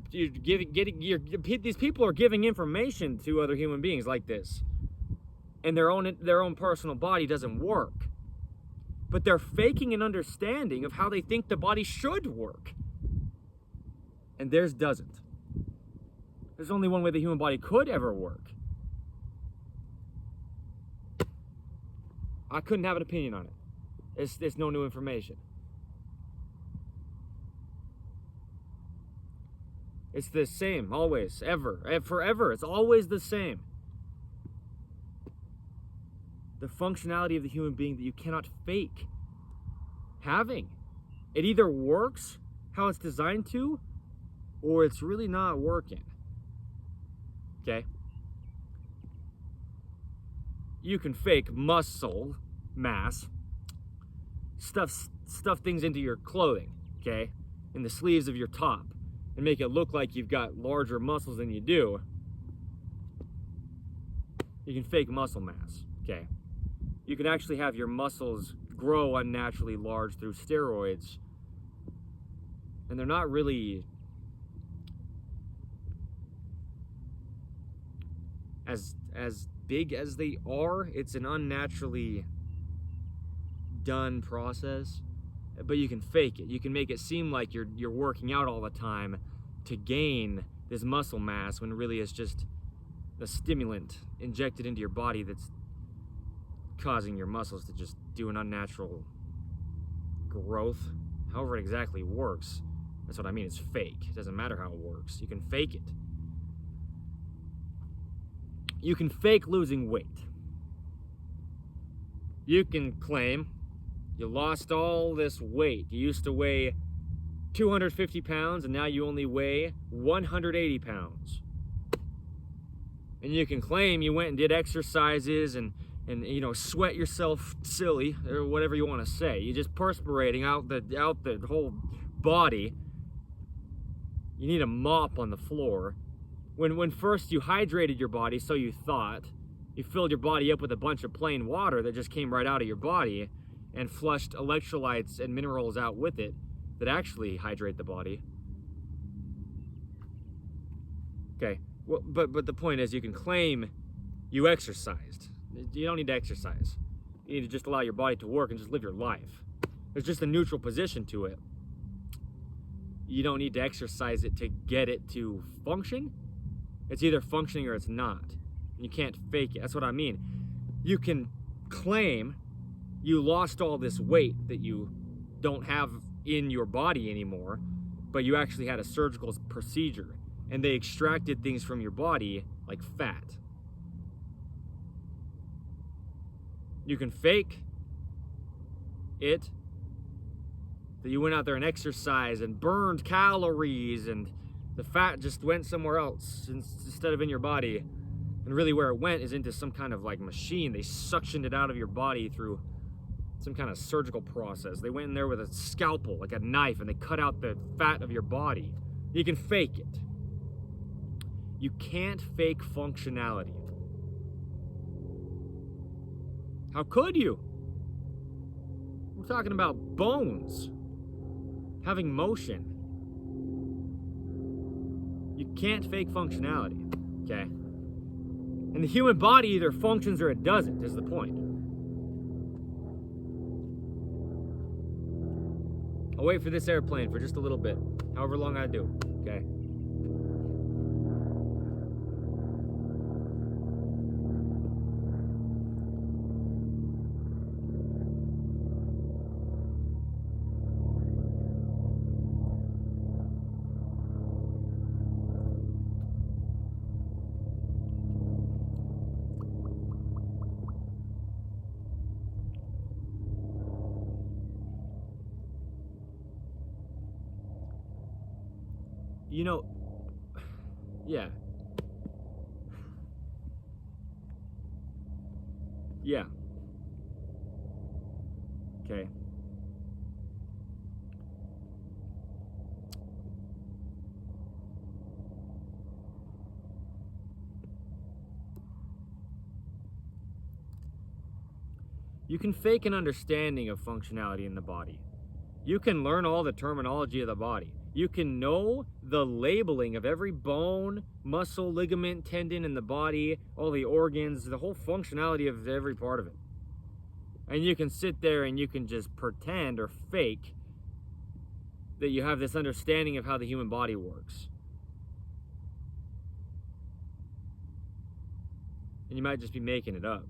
these people are giving information to other human beings like this, and their own personal body doesn't work, but they're faking an understanding of how they think the body should work, and theirs doesn't. There's only one way the human body could ever work. I couldn't have an opinion on it. It's no new information. It's the same, always, ever, forever. It's always the same. The functionality of the human being that you cannot fake having. It either works how it's designed to, or it's really not working. Okay? You can fake muscle mass, stuff things into your clothing, okay? In the sleeves of your top, and make it look like you've got larger muscles than you do. You can fake muscle mass, okay? You can actually have your muscles grow unnaturally large through steroids, and they're not really as big as they are. It's an unnaturally done process, but you can fake it. You can make it seem like you're working out all the time to gain this muscle mass, when really it's just a stimulant injected into your body that's causing your muscles to just do an unnatural growth. However it exactly works, that's what I mean. It's fake. It doesn't matter how it works. You can fake it. You can fake losing weight. You can claim you lost all this weight. You used to weigh 250 pounds and now you only weigh 180 pounds. And you can claim you went and did exercises and you know, sweat yourself silly, or whatever you want to say. You're just perspirating out the whole body. You need a mop on the floor. When first you hydrated your body, so you thought, you filled your body up with a bunch of plain water that just came right out of your body and flushed electrolytes and minerals out with it that actually hydrate the body. Okay, well, but the point is, you can claim you exercised. You don't need to exercise. You need to just allow your body to work and just live your life. There's just a neutral position to it. You don't need to exercise it to get it to function. It's either functioning or it's not. You can't fake it. That's what I mean. You can claim you lost all this weight that you don't have in your body anymore, but you actually had a surgical procedure and they extracted things from your body like fat. You can fake it, that you went out there and exercised and burned calories and the fat just went somewhere else instead of in your body. And really where it went is into some kind of like machine. They suctioned it out of your body through some kind of surgical process. They went in there with a scalpel, like a knife, and they cut out the fat of your body. You can fake it. You can't fake functionality. How could you? We're talking about bones having motion. You can't fake functionality, okay? And the human body either functions or it doesn't, is the point. I'll wait for this airplane for just a little bit, however long I do, okay? You know, yeah. Yeah. Okay. You can fake an understanding of functionality in the body. You can learn all the terminology of the body. You can know the labeling of every bone, muscle, ligament, tendon in the body, all the organs, the whole functionality of every part of it. And you can sit there and you can just pretend or fake that you have this understanding of how the human body works. And you might just be making it up.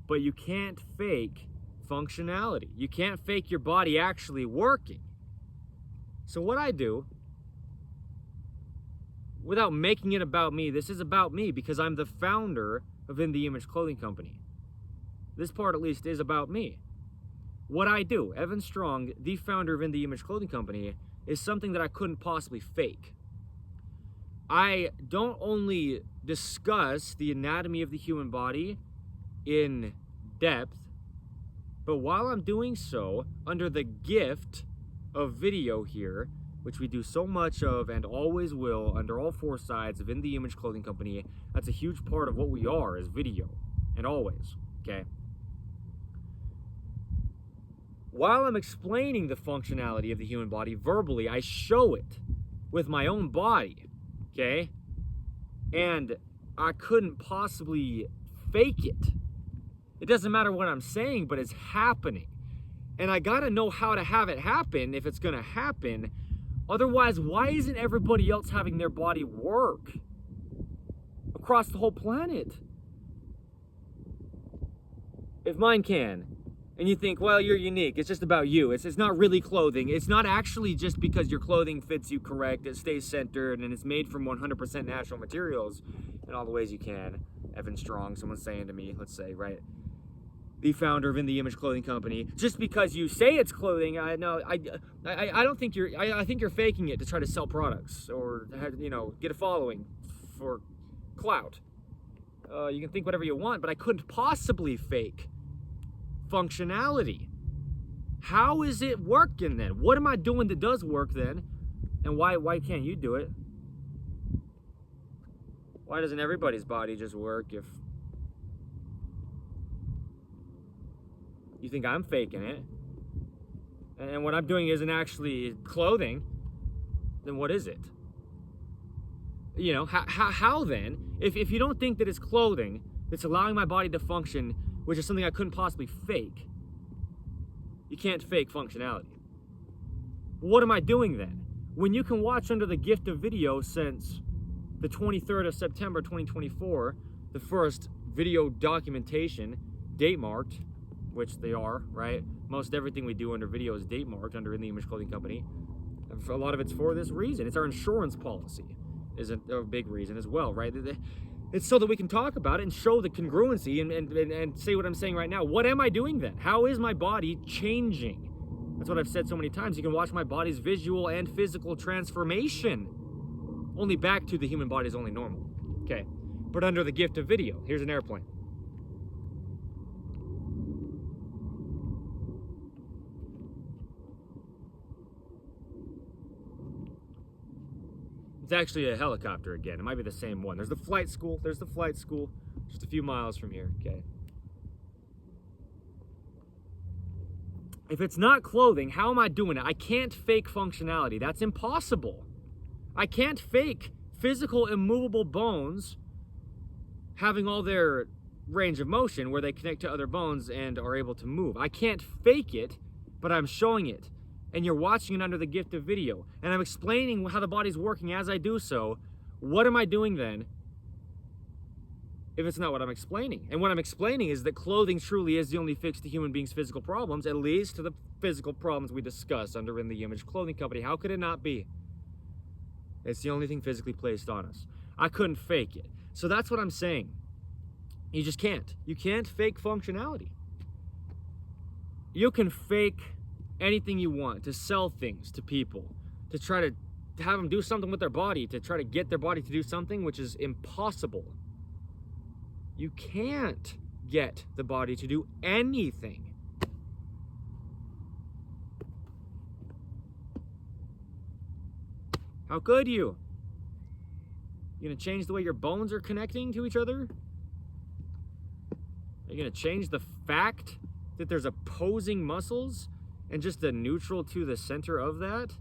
But you can't fake functionality. You can't fake your body actually working. So what I do, without making it about me, this is about me because I'm the founder of In The Image Clothing Company. This part at least is about me. What I do, Evan Strong, the founder of In The Image Clothing Company, is something that I couldn't possibly fake. I don't only discuss the anatomy of the human body in depth, but while I'm doing so, under the gift of video here, which we do so much of and always will under all four sides of In The Image Clothing Company, that's a huge part of what we are, is video, and always, okay? while I'm explaining the functionality of the human body verbally, I show it with my own body, okay? And I couldn't possibly fake it. It doesn't matter what I'm saying, but it's happening. And I gotta know how to have it happen if it's gonna happen. Otherwise, why isn't everybody else having their body work across the whole planet? If mine can, and you think, well, you're unique, it's just about you. It's not really clothing. It's not actually just because your clothing fits you correct, it stays centered, and it's made from 100% natural materials in all the ways you can. Evan Strong, someone's saying to me, let's say, right? The founder of In the Image Clothing Company. Just because you say it's clothing, I don't think you're. I think you're faking it to try to sell products or get a following for clout. You can think whatever you want, but I couldn't possibly fake functionality. How is it working then? What am I doing that does work then? And why can't you do it? Why doesn't everybody's body just work if you think I'm faking it? And what I'm doing isn't actually clothing, then what is it? How then? If you don't think that it's clothing, it's allowing my body to function, which is something I couldn't possibly fake. You can't fake functionality. What am I doing then? When you can watch under the gift of video since the 23rd of September 2024, the first video documentation, date marked, which they are, right? Most everything we do under video is date marked under In the Image Clothing Company. And for a lot of it's for this reason. It's our insurance policy is a big reason as well, right? It's so that we can talk about it and show the congruency and say what I'm saying right now. What am I doing then? How is my body changing? That's what I've said so many times. You can watch my body's visual and physical transformation. Only back to the human body is only normal. Okay. But under the gift of video, here's an airplane. It's actually a helicopter again. It might be the same one. There's the flight school. Just a few miles from here, okay? If it's not clothing, how am I doing it? I can't fake functionality. That's impossible. I can't fake physical immovable bones having all their range of motion where they connect to other bones and are able to move. I can't fake it, but I'm showing it. And you're watching it under the gift of video. And I'm explaining how the body's working as I do so. What am I doing then if it's not what I'm explaining? And what I'm explaining is that clothing truly is the only fix to human beings' physical problems, at least to the physical problems we discuss under In the Image Clothing Company. How could it not be? It's the only thing physically placed on us. I couldn't fake it. So that's what I'm saying. You just can't. You can't fake functionality. You can fake anything you want to sell things to people, to try to have them do something with their body, to try to get their body to do something, which is impossible. You can't get the body to do anything. How could you? You gonna change the way your bones are connecting to each other? Are you gonna change the fact that there's opposing muscles and just a neutral to the center of that?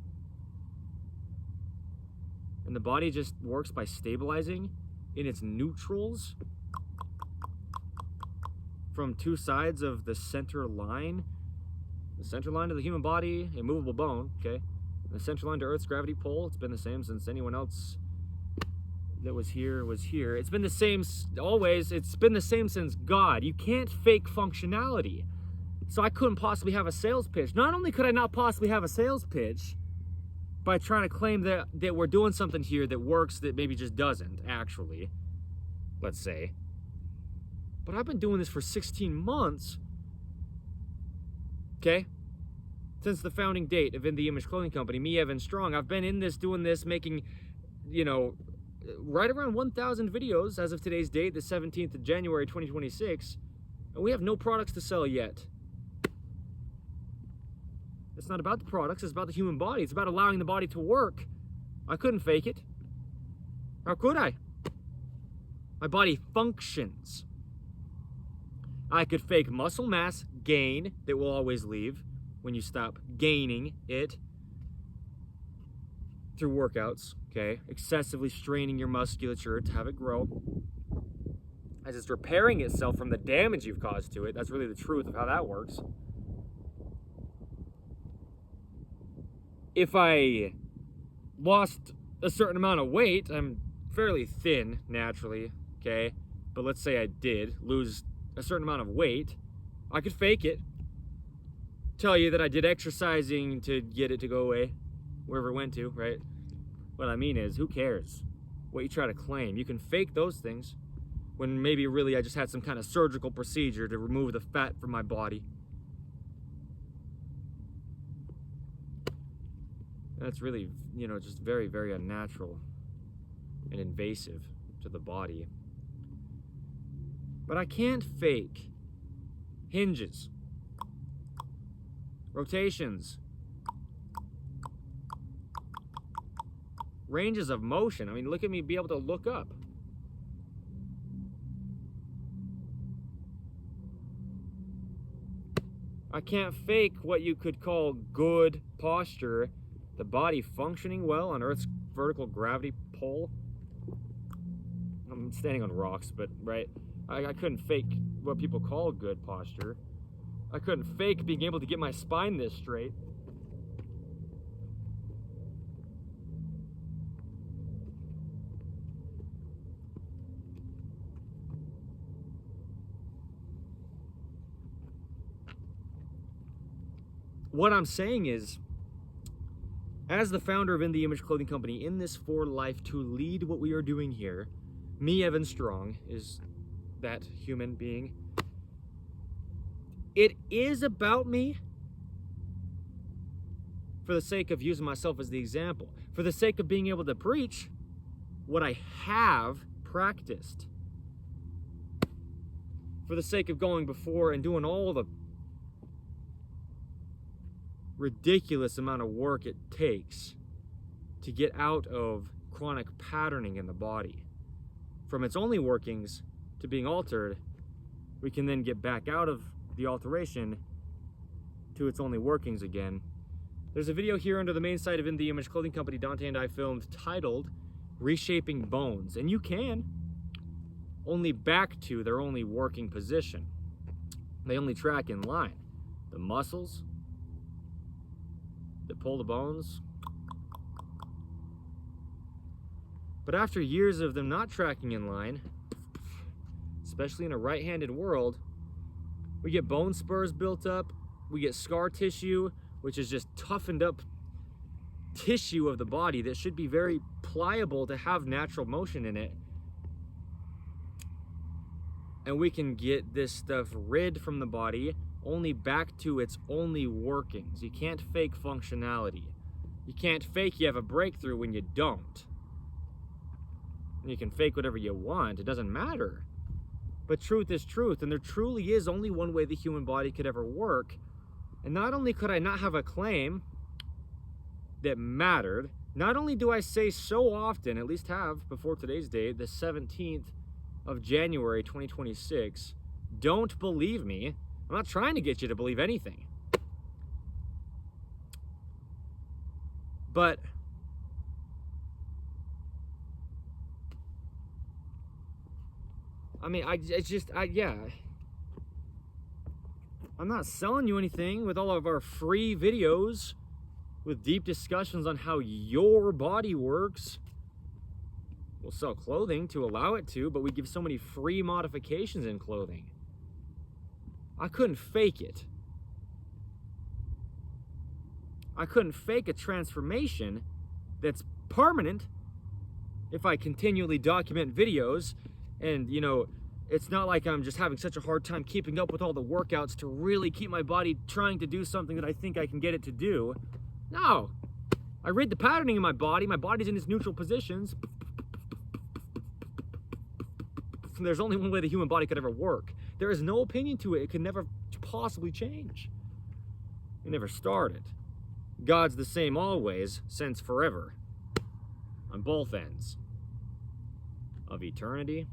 And the body just works by stabilizing in its neutrals from two sides of the center line. The center line to the human body, a movable bone, okay? The center line to Earth's gravity pull. It's been the same since anyone else that was here. It's been the same always. It's been the same since God. You can't fake functionality. So I couldn't possibly have a sales pitch. Not only could I not possibly have a sales pitch by trying to claim that we're doing something here that works that maybe just doesn't, actually, let's say. But I've been doing this for 16 months, okay? Since the founding date of In the Image Clothing Company, me, Evan Strong. I've been in this, doing this, making, right around 1,000 videos as of today's date, the 17th of January, 2026. And we have no products to sell yet. It's not about the products, it's about the human body. It's about allowing the body to work. I couldn't fake it. How could I? My body functions. I could fake muscle mass gain that will always leave, when you stop gaining it through workouts, okay? Excessively straining your musculature to have it grow. As it's repairing itself from the damage you've caused to it. That's really the truth of how that works. If I lost a certain amount of weight, I'm fairly thin naturally, okay? But let's say I did lose a certain amount of weight, I could fake it. Tell you that I did exercising to get it to go away, wherever it went to, right? What I mean is, who cares what you try to claim? You can fake those things when maybe really I just had some kind of surgical procedure to remove the fat from my body. That's really, just very, very unnatural and invasive to the body. But I can't fake hinges, rotations, ranges of motion. I mean, look at me be able to look up. I can't fake what you could call good posture, the body functioning well on Earth's vertical gravity pull. I'm standing on rocks, but right, I couldn't fake what people call good posture. I couldn't fake being able to get my spine this straight. What I'm saying is, as the founder of In the Image Clothing Company, in this for life to lead what we are doing here, me, Evan Strong, is that human being. It is about me for the sake of using myself as the example, for the sake of being able to preach what I have practiced, for the sake of going before and doing all the ridiculous amount of work it takes to get out of chronic patterning in the body. From its only workings to being altered, we can then get back out of the alteration to its only workings again. There's a video here under the main site of In the Image Clothing Company Dante and I filmed titled Reshaping Bones, and you can only back to their only working position. They only track in line. The muscles that pull the bones. But after years of them not tracking in line, especially in a right-handed world, we get bone spurs built up, we get scar tissue, which is just toughened up tissue of the body that should be very pliable to have natural motion in it. And we can get this stuff rid from the body only back to its only workings. You can't fake functionality. You can't fake you have a breakthrough when you don't. And you can fake whatever you want, it doesn't matter. But truth is truth, and there truly is only one way the human body could ever work. And not only could I not have a claim that mattered, not only do I say so often, at least have before today's date, the 17th of January 2026, don't believe me. I'm not trying to get you to believe anything. But I mean, yeah. I'm not selling you anything with all of our free videos with deep discussions on how your body works. We'll sell clothing to allow it to, but we give so many free modifications in clothing. I couldn't fake it. I couldn't fake a transformation that's permanent if I continually document videos. And, it's not like I'm just having such a hard time keeping up with all the workouts to really keep my body trying to do something that I think I can get it to do. No. I read the patterning in my body. My body's in its neutral positions. There's only one way the human body could ever work. There is no opinion to it. It could never possibly change. It never started. God's the same always, since forever. On both ends of eternity.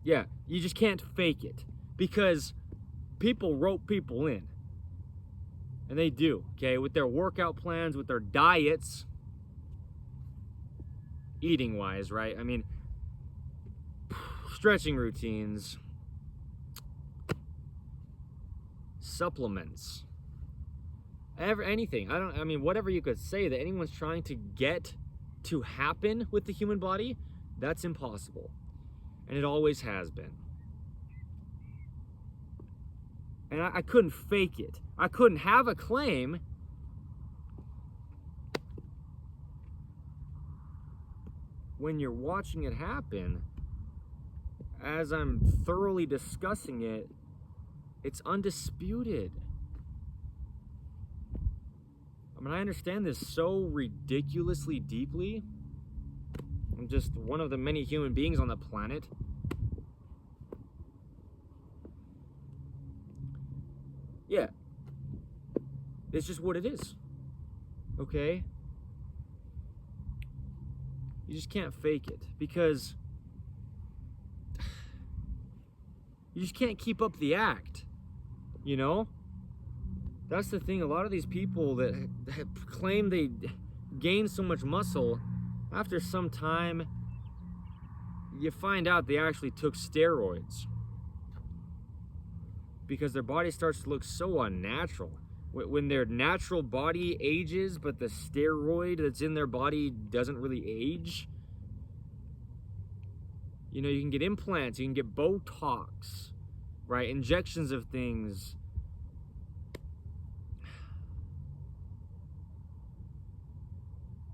Yeah, you just can't fake it. Because people rope people in. And they do, okay? With their workout plans, with their diets, eating-wise, right? I mean, stretching routines, supplements, anything. I mean, whatever you could say that anyone's trying to get to happen with the human body, that's impossible. And it always has been. And I couldn't fake it. I couldn't have a claim when you're watching it happen. As I'm thoroughly discussing it, it's undisputed. I mean, I understand this so ridiculously deeply. I'm just one of the many human beings on the planet. Yeah. It's just what it is. Okay? You just can't fake it because you just can't keep up the act, you know? That's the thing. A lot of these people that claim they gain so much muscle, after some time, you find out they actually took steroids because their body starts to look so unnatural. When their natural body ages, but the steroid that's in their body doesn't really age. You know, you can get implants, you can get Botox, right? Injections of things.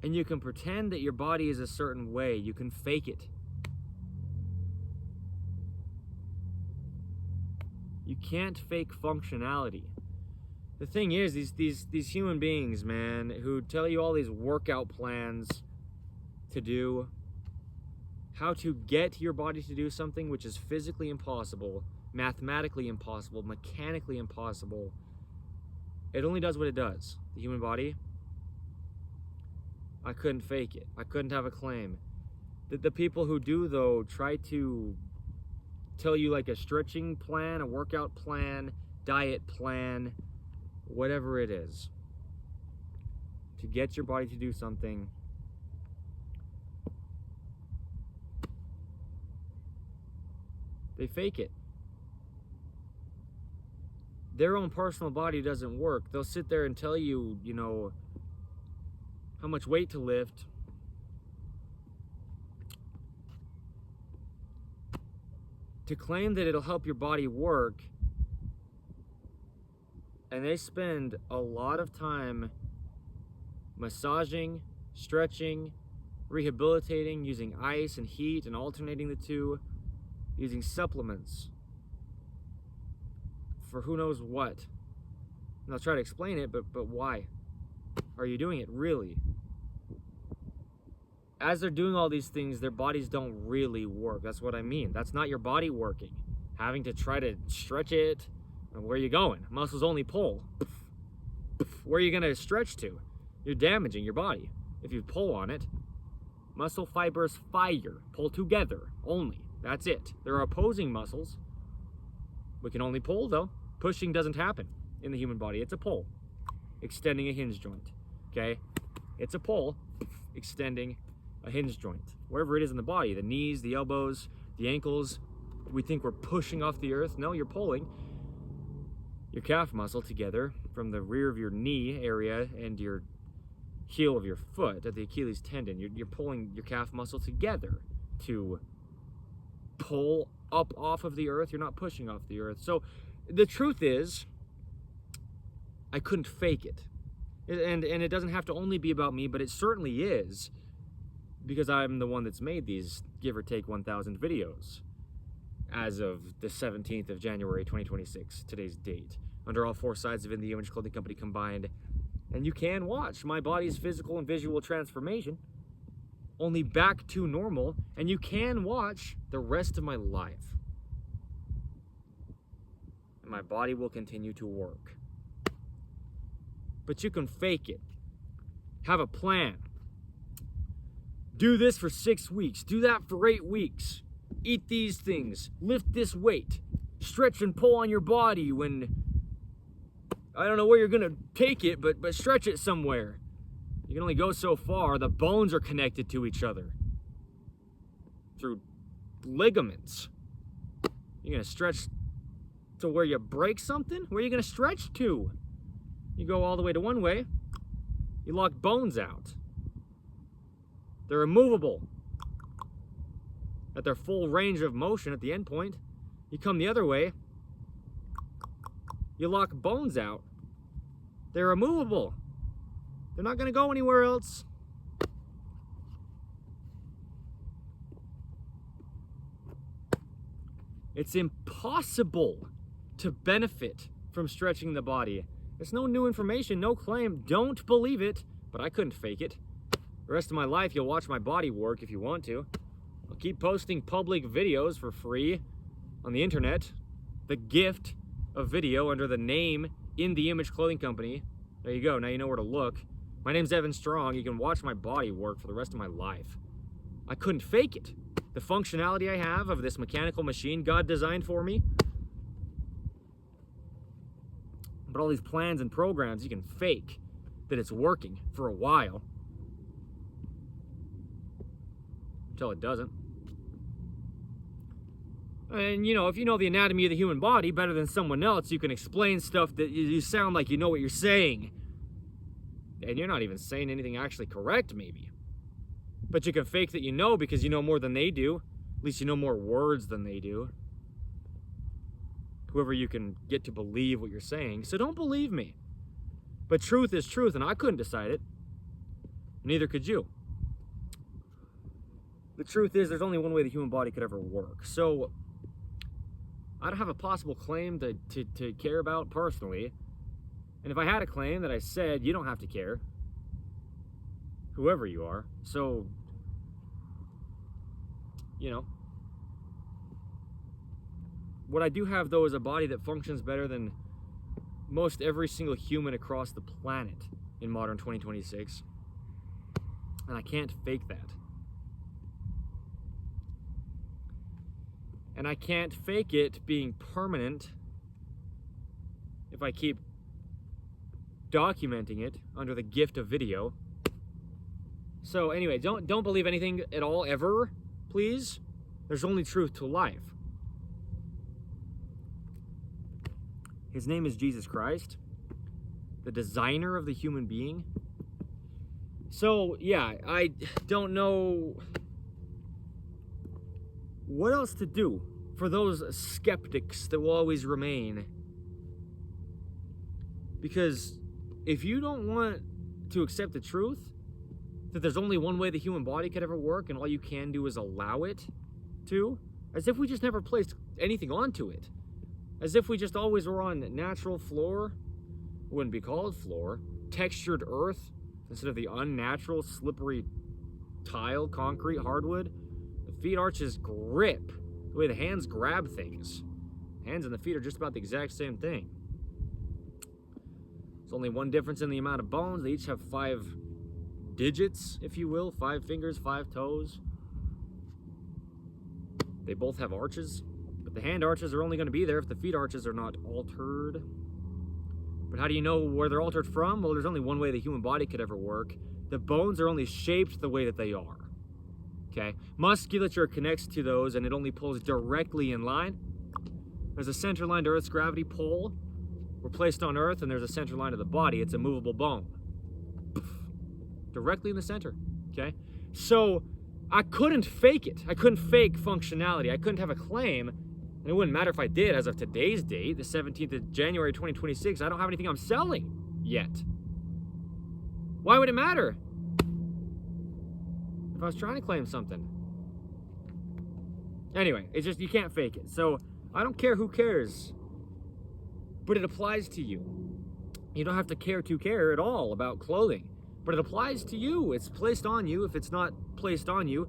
And you can pretend that your body is a certain way. You can fake it. You can't fake functionality. The thing is, these human beings, man, who tell you all these workout plans to do, how to get your body to do something which is physically impossible, mathematically impossible, mechanically impossible. It only does what it does. The human body, I couldn't fake it. I couldn't have a claim. The people who do, though, try to tell you like a stretching plan, a workout plan, diet plan, whatever it is, to get your body to do something. They fake it. Their own personal body doesn't work. They'll sit there and tell you, you know, how much weight to lift. To claim that it'll help your body work. And they spend a lot of time massaging, stretching, rehabilitating, using ice and heat and alternating the two, using supplements for who knows what. And I'll try to explain it, but why? Are you doing it really? As they're doing all these things, their bodies don't really work. That's what I mean. That's not your body working. Having to try to stretch it. Where are you going? Muscles only pull. Where are you going to stretch to? You're damaging your body. If you pull on it, muscle fibers fire. Pull together only. That's it. There are opposing muscles. We can only pull, though. Pushing doesn't happen in the human body. It's a pull. Extending a hinge joint. Okay? It's a pull. Extending a hinge joint. Wherever it is in the body. The knees, the elbows, the ankles. We think we're pushing off the earth. No, you're pulling your calf muscle together from the rear of your knee area and your heel of your foot at the Achilles tendon. You're pulling your calf muscle together to pull up off of the earth. You're not pushing off the earth. So the truth is, I couldn't fake it. And it doesn't have to only be about me, but it certainly is, because I'm the one that's made these, give or take 1,000 videos as of the 17th of January 2026, today's date, under all four sides of In The Image Clothing Company combined. And you can watch my body's physical and visual transformation, only back to normal, and you can watch the rest of my life. And my body will continue to work. But you can fake it. Have a plan. Do this for 6 weeks. Do that for 8 weeks. Eat these things. Lift this weight. stretch and pull on your body when, I don't know where you're gonna take it, but stretch it somewhere. You can only go so far. The bones are connected to each other through ligaments. You're gonna stretch to where you break something? Where are you gonna stretch to? You go all the way to one way, you lock bones out. They're immovable at their full range of motion at the end point. You come the other way, you lock bones out. They're immovable. They're not going to go anywhere else. It's impossible to benefit from stretching the body. It's no new information, no claim. Don't believe it, but I couldn't fake it. The rest of my life, you'll watch my body work if you want to. I'll keep posting public videos for free on the internet. The gift of video under the name In The Image Clothing Company. There you go, now you know where to look. My name's Evan Strong. You can watch my body work for the rest of my life. I couldn't fake it. The functionality I have of this mechanical machine God designed for me. But all these plans and programs, you can fake that it's working for a while. Until it doesn't. And, you know, if you know the anatomy of the human body better than someone else, you can explain stuff that you sound like you know what you're saying. And you're not even saying anything actually correct, maybe. But you can fake that you know because you know more than they do. At least you know more words than they do. Whoever you can get to believe what you're saying. So don't believe me. But truth is truth, and I couldn't decide it. Neither could you. The truth is, there's only one way the human body could ever work. So I don't have a possible claim to care about personally. And if I had a claim that I said, you don't have to care, whoever you are. So, you know, what I do have, though, is a body that functions better than most every single human across the planet in modern 2026. And I can't fake that. And I can't fake it being permanent if I keep documenting it under the gift of video. So anyway, don't believe anything at all ever, please. There's only truth to life. His name is Jesus Christ, the designer of the human being. So yeah, I don't know what else to do for those skeptics that will always remain. Because if you don't want to accept the truth, that there's only one way the human body could ever work and all you can do is allow it to, as if we just never placed anything onto it. As if we just always were on natural floor, wouldn't be called floor, textured earth, instead of the unnatural, slippery tile, concrete, hardwood. The feet arches grip, the way the hands grab things. Hands and the feet are just about the exact same thing. There's only one difference in the amount of bones. They each have 5 digits, if you will, 5 fingers, 5 toes. They both have arches, but the hand arches are only going to be there if the feet arches are not altered. But how do you know where they're altered from? Well, there's only one way the human body could ever work. The bones are only shaped the way that they are. Okay? Musculature connects to those and it only pulls directly in line. There's a center line to Earth's gravity pull. We're placed on Earth and there's a center line of the body. It's a movable bone. Directly in the center. Okay? So I couldn't fake it. I couldn't fake functionality. I couldn't have a claim. And it wouldn't matter if I did. As of today's date, the 17th of January 2026, I don't have anything I'm selling yet. Why would it matter if I was trying to claim something? Anyway, it's just, you can't fake it. So I don't care who cares, but it applies to you. You don't have to care at all about clothing, but it applies to you. It's placed on you. If it's not placed on you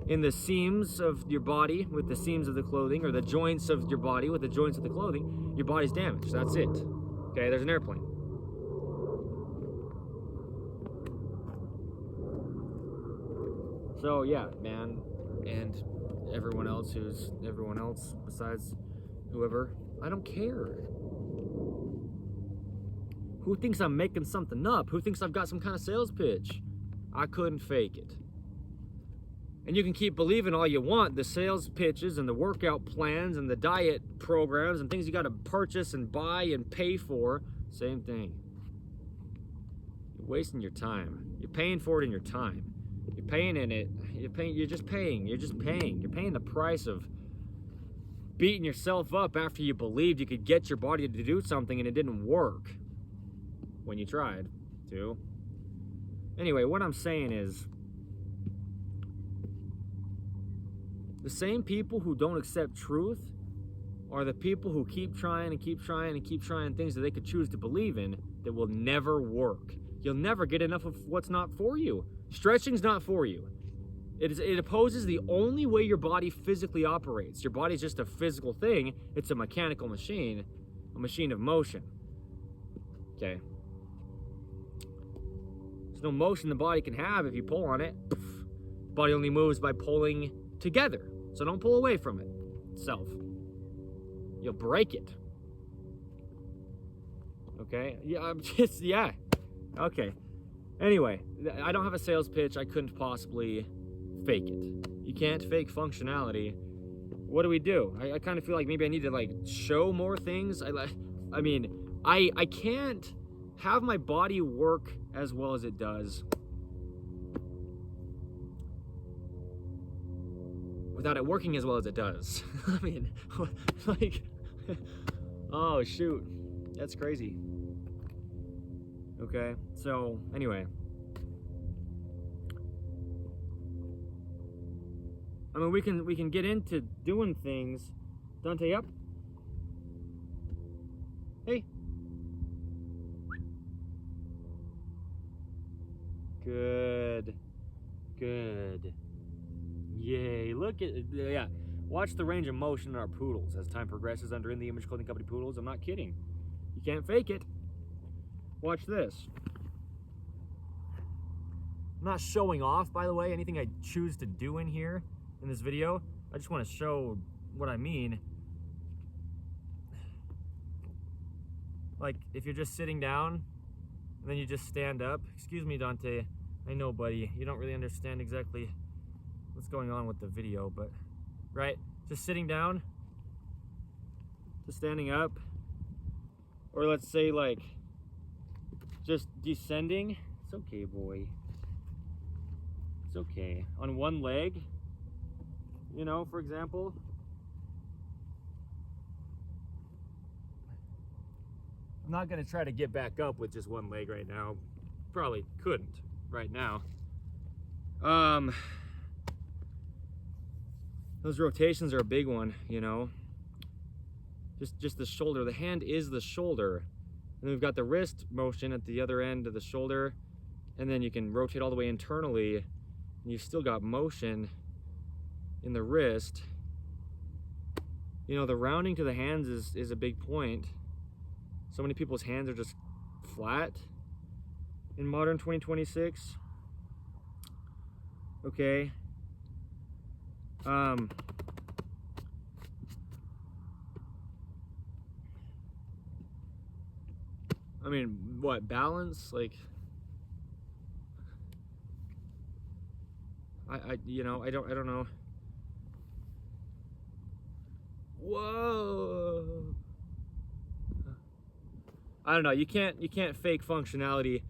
in the seams of your body with the seams of the clothing, or the joints of your body with the joints of the clothing, your body's damaged. That's it. Okay, there's an airplane. So yeah, man, and everyone else besides whoever I don't care. Who thinks I'm making something up? Who thinks I've got some kind of sales pitch? I couldn't fake it. And you can keep believing all you want, the sales pitches and the workout plans and the diet programs and things you got to purchase and buy and pay for. Same thing. You're wasting your time. You're paying for it in your time. You're paying in it. You're just paying. You're paying the price of beating yourself up after you believed you could get your body to do something and it didn't work when you tried to. Anyway, what I'm saying is, the same people who don't accept truth are the people who keep trying and keep trying and keep trying things that they could choose to believe in that will never work. You'll never get enough of what's not for you. Stretching's not for you. It opposes the only way your body physically operates. Your body's just a physical thing. It's a mechanical machine, a machine of motion. Okay. There's no motion the body can have if you pull on it. The body only moves by pulling together. So don't pull away from it itself. You'll break it. Okay? Yeah. Okay. Anyway, I don't have a sales pitch. I couldn't possibly fake it. You can't fake functionality. What do? I kind of feel like maybe I need to like show more things. I mean, I can't have my body work as well as it does without it working as well as it does. I mean, like, oh shoot, that's crazy. Okay, so anyway, I mean, we can get into doing things. Dante, up. Hey. Good. Yay, look at, yeah. Watch the range of motion in our poodles as time progresses under In the Image Clothing Company poodles. I'm not kidding. You can't fake it. Watch this. I'm not showing off, by the way, anything I choose to do in here in this video. I just want to show what I mean. Like, if you're just sitting down and then you just stand up. Excuse me, Dante. I know, buddy, you don't really understand exactly what's going on with the video, but right, just sitting down, just standing up, or let's say like just descending. It's okay, boy. It's okay. On one leg, you know, for example. I'm not gonna try to get back up with just one leg right now. Probably couldn't right now. Those rotations are a big one, you know. Just the shoulder. The hand is the shoulder. And then we've got the wrist motion at the other end of the shoulder. And then you can rotate all the way internally. And you've still got motion in the wrist. You know, the rounding to the hands is a big point. So many people's hands are just flat in modern 2026. Okay. I mean, what, balance? Like, you know, I don't know. Whoa. I don't know. You can't fake functionality.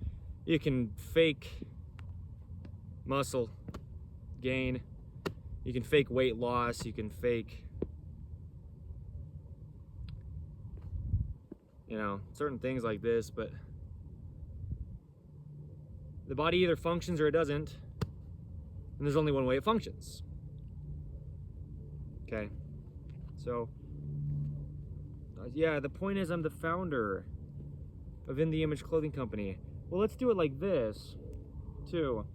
You can fake muscle gain. You can fake weight loss. You can fake, you know, certain things like this, but the body either functions or it doesn't, and there's only one way it functions. Okay, so yeah, the point is I'm the founder of In the Image Clothing Company. Well, let's do it like this too.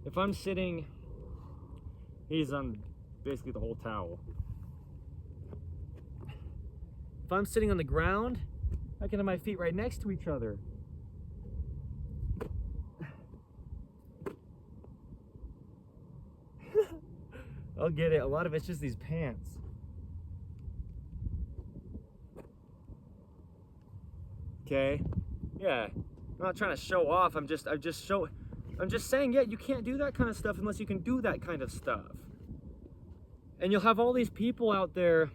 If I'm sitting, he's on basically the whole towel. If I'm sitting on the ground, I can have my feet right next to each other. I'll get it. A lot of it's just these pants. Okay? Yeah. I'm not trying to show off. I'm just saying, yeah, you can't do that kind of stuff unless you can do that kind of stuff. And you'll have all these people out there,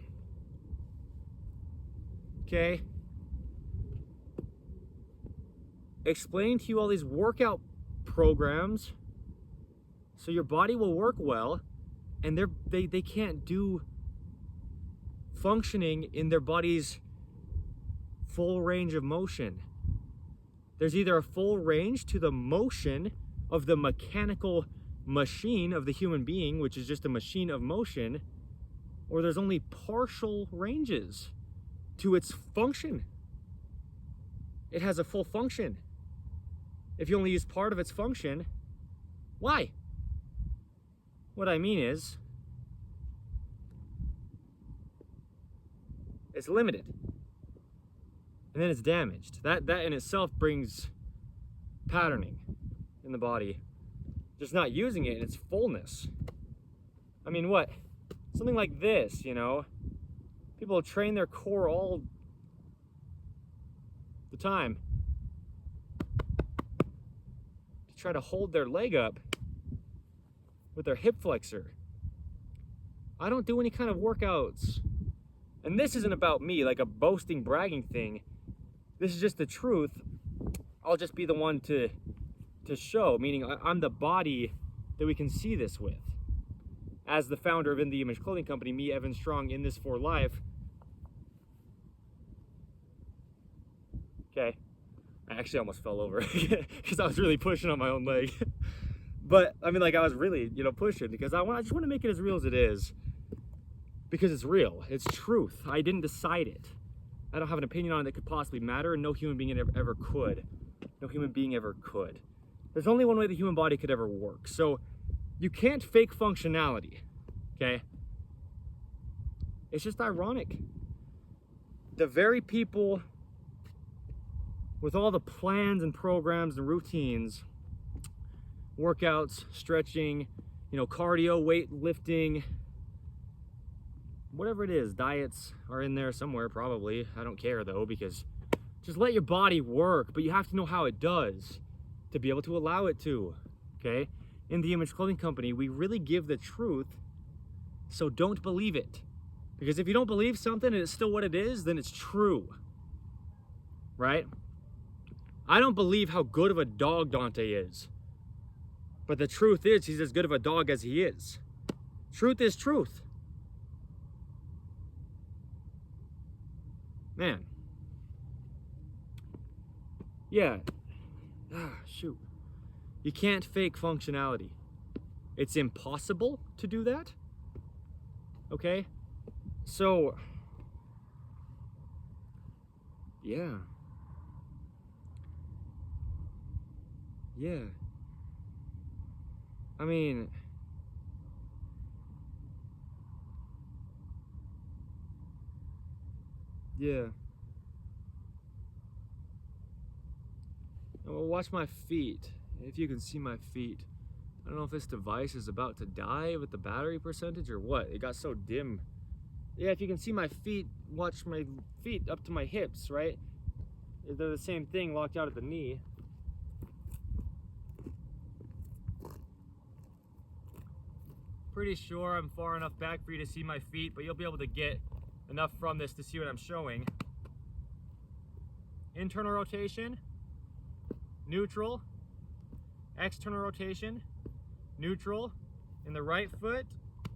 okay, explain to you all these workout programs so your body will work well, and they can't do functioning in their body's full range of motion. There's either a full range to the motion of the mechanical machine of the human being, which is just a machine of motion, or there's only partial ranges to its function. It has a full function. If you only use part of its function, why? What I mean is, it's limited. And then it's damaged. That in itself brings patterning in the body. Just not using it in its fullness. I mean, what? Something like this, you know? People train their core all the time to try to hold their leg up with their hip flexor. I don't do any kind of workouts. And this isn't about me, like a boasting, bragging thing. This is just the truth. I'll just be the one to show, meaning I'm the body that we can see this with. As the founder of In the Image Clothing Company, me, Evan Strong, in this for life. Okay, I actually almost fell over because I was really pushing on my own leg. But I mean, like, I was really, you know, pushing because I just want to make it as real as it is, because it's real, it's truth. I didn't decide it. I don't have an opinion on it that could possibly matter, and no human being ever could. No human being ever could. There's only one way the human body could ever work. So you can't fake functionality, okay? It's just ironic. The very people with all the plans and programs and routines, workouts, stretching, you know, cardio, weightlifting, whatever it is, diets are in there somewhere probably. I don't care though, because just let your body work, but you have to know how it does to be able to allow it to, okay? In the Image Clothing Company, we really give the truth, so don't believe it. Because if you don't believe something and it's still what it is, then it's true, right? I don't believe how good of a dog Dante is. But the truth is, he's as good of a dog as he is. Truth is truth. Man. Yeah. Shoot. You can't fake functionality. It's impossible to do that. Okay? So, yeah. Yeah. I mean, yeah. Well, watch my feet. If you can see my feet. I don't know if this device is about to die with the battery percentage or what. It got so dim. Yeah, if you can see my feet, watch my feet up to my hips, right? They're the same thing, locked out at the knee. Pretty sure I'm far enough back for you to see my feet, but you'll be able to get enough from this to see what I'm showing. Internal rotation, neutral, external rotation, neutral. In the right foot,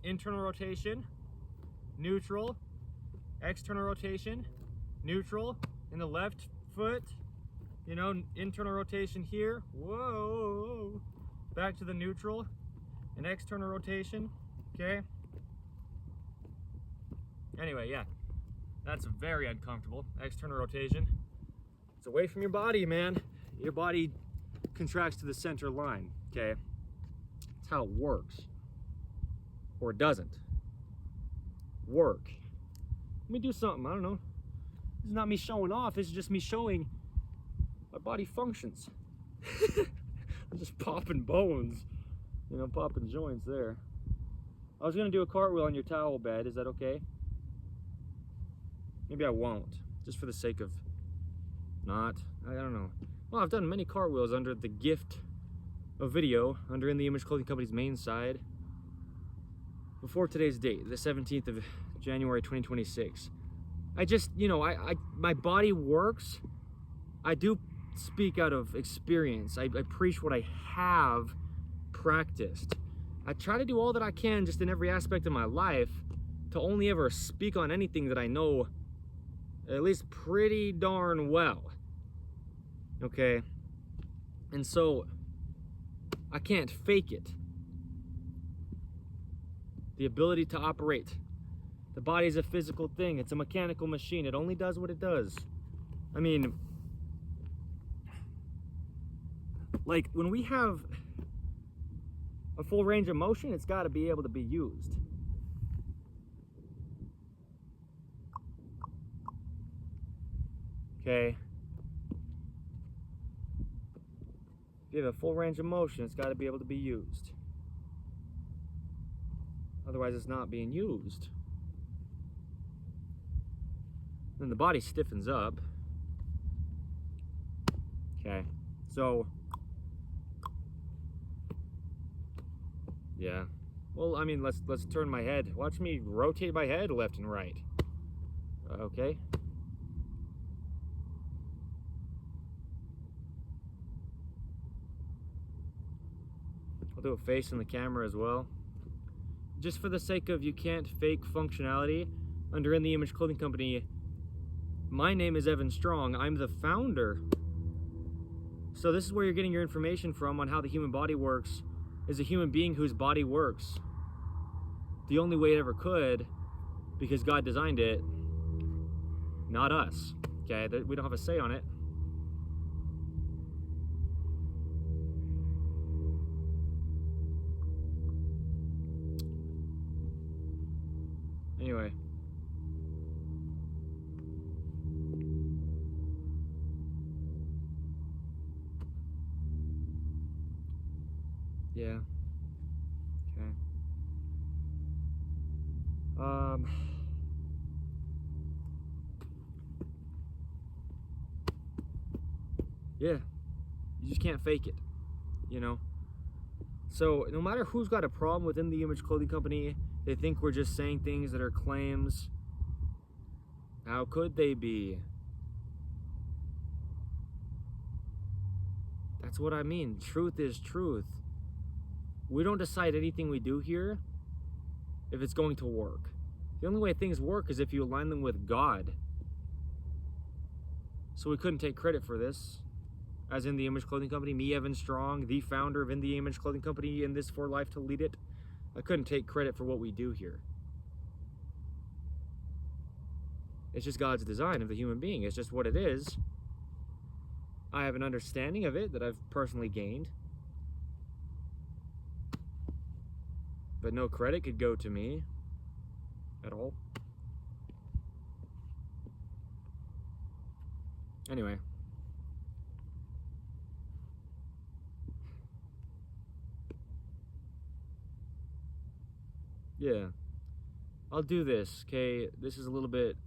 internal rotation, neutral, external rotation, neutral. In the left foot, you know, internal rotation here, whoa, back to the neutral, and external rotation, okay? Anyway, yeah, that's very uncomfortable. External rotation. It's away from your body, man. Your body contracts to the center line, okay? That's how it works. Or it doesn't work. Let me do something, I don't know. This is not me showing off, this is just me showing my body functions. I'm just popping bones, you know, popping joints there. I was gonna do a cartwheel on your towel bed, is that okay? Maybe I won't, just for the sake of not. I don't know. Well, I've done many cartwheels under the gift of video, under In The Image Clothing Company's main side, before today's date, the 17th of January 2026. I just, you know, my body works. I do speak out of experience. I preach what I have practiced. I try to do all that I can just in every aspect of my life to only ever speak on anything that I know at least pretty darn well. Okay? And so I can't fake it. The ability to operate. The body is a physical thing. It's a mechanical machine. It only does what it does. I mean, like when we have a full range of motion, it's got to be able to be used. Okay? If you have a full range of motion, it's got to be able to be used. Otherwise, it's not being used. Then the body stiffens up. Okay, so yeah. Well, I mean, let's turn my head. Watch me rotate my head left and right. Okay. I'll do a face in the camera as well. Just for the sake of you can't fake functionality, under In The Image Clothing Company, my name is Evan Strong. I'm the founder. So this is where you're getting your information from on how the human body works, is a human being whose body works the only way it ever could, because God designed it, not us. Okay, we don't have a say on it. Anyway. Yeah. Okay. Yeah. You just can't fake it, you know? So no matter who's got a problem within the Image Clothing Company, they think we're just saying things that are claims. How could they be? That's what I mean. Truth is truth. We don't decide anything we do here if it's going to work. The only way things work is if you align them with God. So we couldn't take credit for this. As In The Image Clothing Company, me, Evan Strong, the founder of In The Image Clothing Company, in this for life to lead it. I couldn't take credit for what we do here. It's just God's design of the human being. It's just what it is. I have an understanding of it that I've personally gained. But no credit could go to me at all. Anyway. Yeah. I'll do this, okay? This is a little bit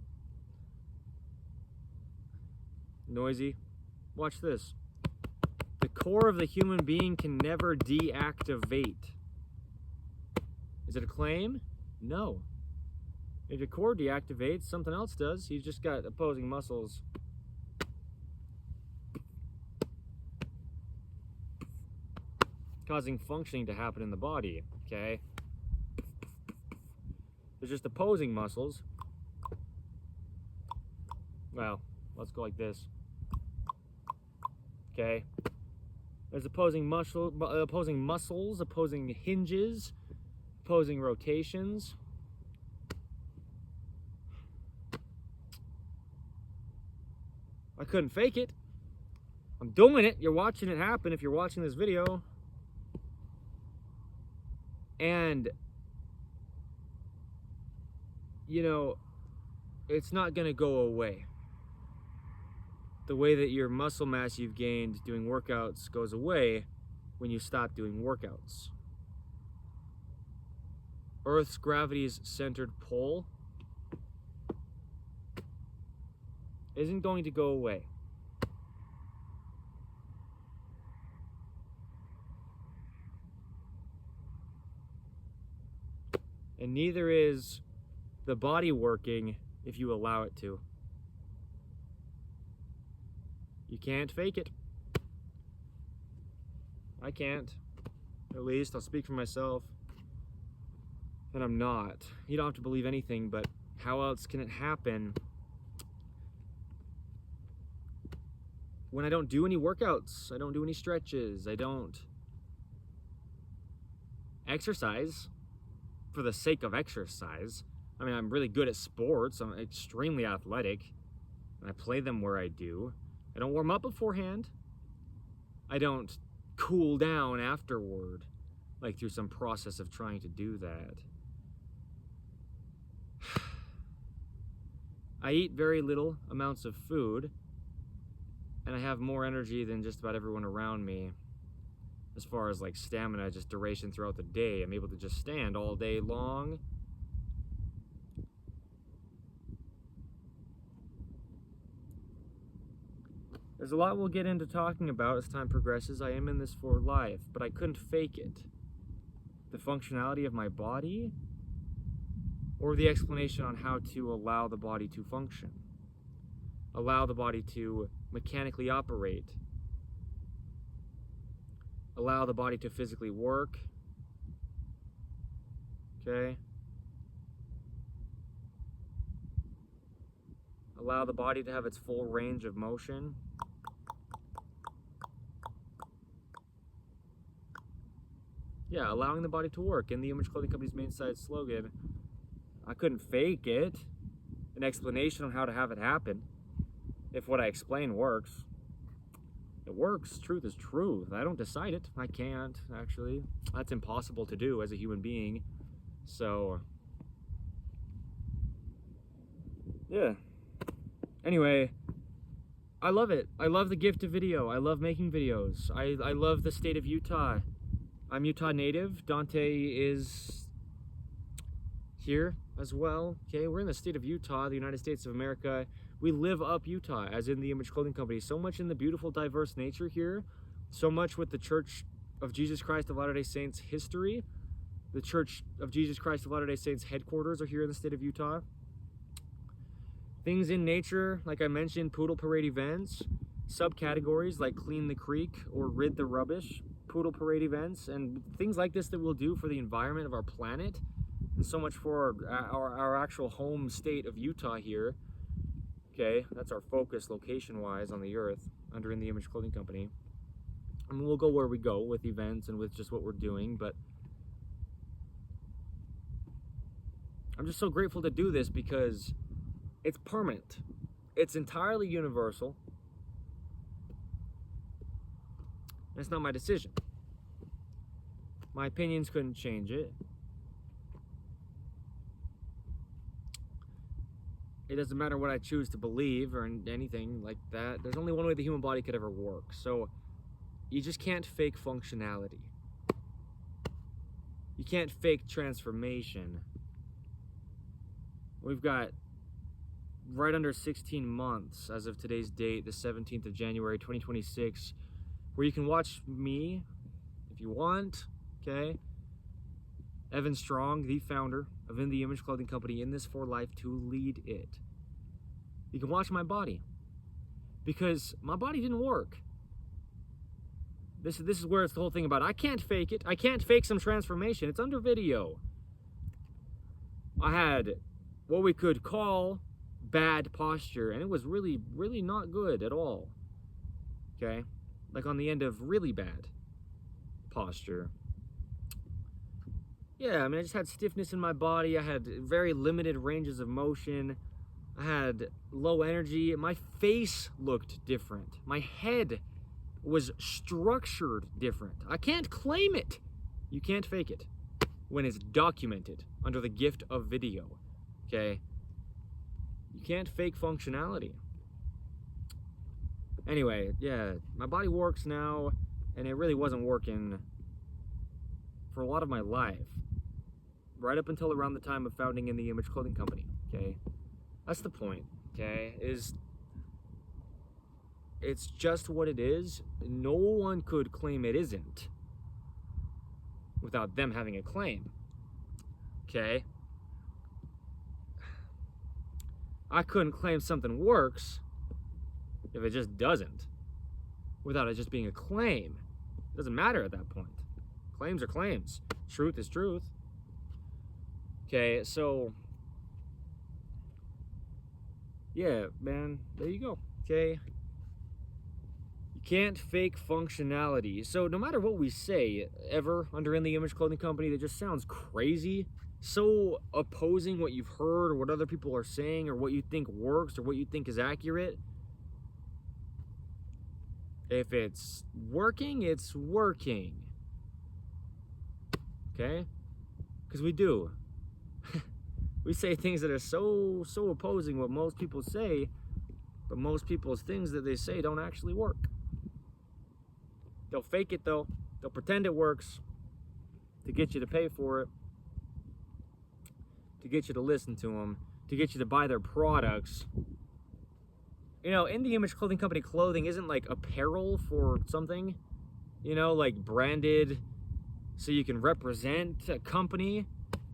noisy. Watch this. The core of the human being can never deactivate. Is it a claim? No. If your core deactivates, something else does. You've just got opposing muscles. Causing functioning to happen in the body, okay? There's just opposing muscles. Well, let's go like this. Okay. There's opposing muscles, opposing hinges, opposing rotations. I couldn't fake it. I'm doing it. You're watching it happen if you're watching this video. And you know, it's not going to go away. The way that your muscle mass you've gained doing workouts goes away when you stop doing workouts. Earth's gravity's centered pull isn't going to go away. And neither is the body working if you allow it to. You can't fake it. I can't. At least I'll speak for myself. And I'm not. You don't have to believe anything, but how else can it happen when I don't do any workouts? I don't do any stretches. I don't exercise for the sake of exercise. I mean, I'm really good at sports. I'm extremely athletic. And I play them where I do. I don't warm up beforehand. I don't cool down afterward, like through some process of trying to do that. I eat very little amounts of food, and I have more energy than just about everyone around me. As far as like stamina, just duration throughout the day, I'm able to just stand all day long. There's a lot we'll get into talking about as time progresses. I am in this for life, but I couldn't fake it. The functionality of my body, or the explanation on how to allow the body to function. Allow the body to mechanically operate. Allow the body to physically work. Okay? Allow the body to have its full range of motion. Yeah, allowing the body to work. In the Image Clothing Company's main site slogan, I couldn't fake it. An explanation on how to have it happen. If what I explain works, it works. Truth is truth. I don't decide it. I can't, actually. That's impossible to do as a human being. So, yeah. Anyway, I love it. I love the gift of video. I love making videos. I love the state of Utah. I'm Utah native. Dante is here as well. Okay, we're in the state of Utah, the United States of America. We live up Utah, as in the Image Clothing Company. So much in the beautiful, diverse nature here. So much with the Church of Jesus Christ of Latter-day Saints history. The Church of Jesus Christ of Latter-day Saints headquarters are here in the state of Utah. Things in nature, like I mentioned, poodle parade events. Subcategories like clean the creek or rid the rubbish. Poodle parade events and things like this that we'll do for the environment of our planet, and so much for our actual home state of Utah here. Okay, that's our focus location wise on the earth under In the Image Clothing Company. I mean, we'll go where we go with events and with just what we're doing, but I'm just so grateful to do this because it's permanent. It's entirely universal. It's not my decision. My opinions couldn't change it. It doesn't matter what I choose to believe or anything like that. There's only one way the human body could ever work. So you just can't fake functionality. You can't fake transformation. We've got right under 16 months as of today's date, the 17th of January, 2026, where you can watch me if you want, okay? Evan Strong, the founder of In the Image Clothing Company, in this for life to lead it. You can watch my body because my body didn't work. This is where it's the whole thing about I can't fake it. I can't fake some transformation. It's under video. I had what we could call bad posture, and it was really, really not good at all. Okay? Like on the end of really bad posture. Yeah, I mean, I just had stiffness in my body. I had very limited ranges of motion. I had low energy. My face looked different. My head was structured different. I can't claim it. You can't fake it when it's documented under the gift of video. Okay? You can't fake functionality. Anyway, yeah, my body works now, and it really wasn't working for a lot of my life. Right up until around the time of founding In the Image Clothing Company, okay? That's the point, okay? It's just what it is. No one could claim it isn't without them having a claim, Okay? I couldn't claim something works if it just doesn't, without it just being a claim. It doesn't matter at that point. Claims are claims. Truth is truth. Okay, so yeah, man, there you go. Okay, you can't fake functionality. So no matter what we say ever under In the Image Clothing Company, that just sounds crazy, so opposing what you've heard or what other people are saying or what you think works or what you think is accurate. If it's working, it's working. Okay? Because we do. We say things that are so opposing what most people say, but most people's things that they say don't actually work. They'll fake it though. They'll pretend it works to get you to pay for it, to get you to listen to them, to get you to buy their products. You know, In the Image Clothing Company clothing isn't like apparel for something, you know, like branded so you can represent a company.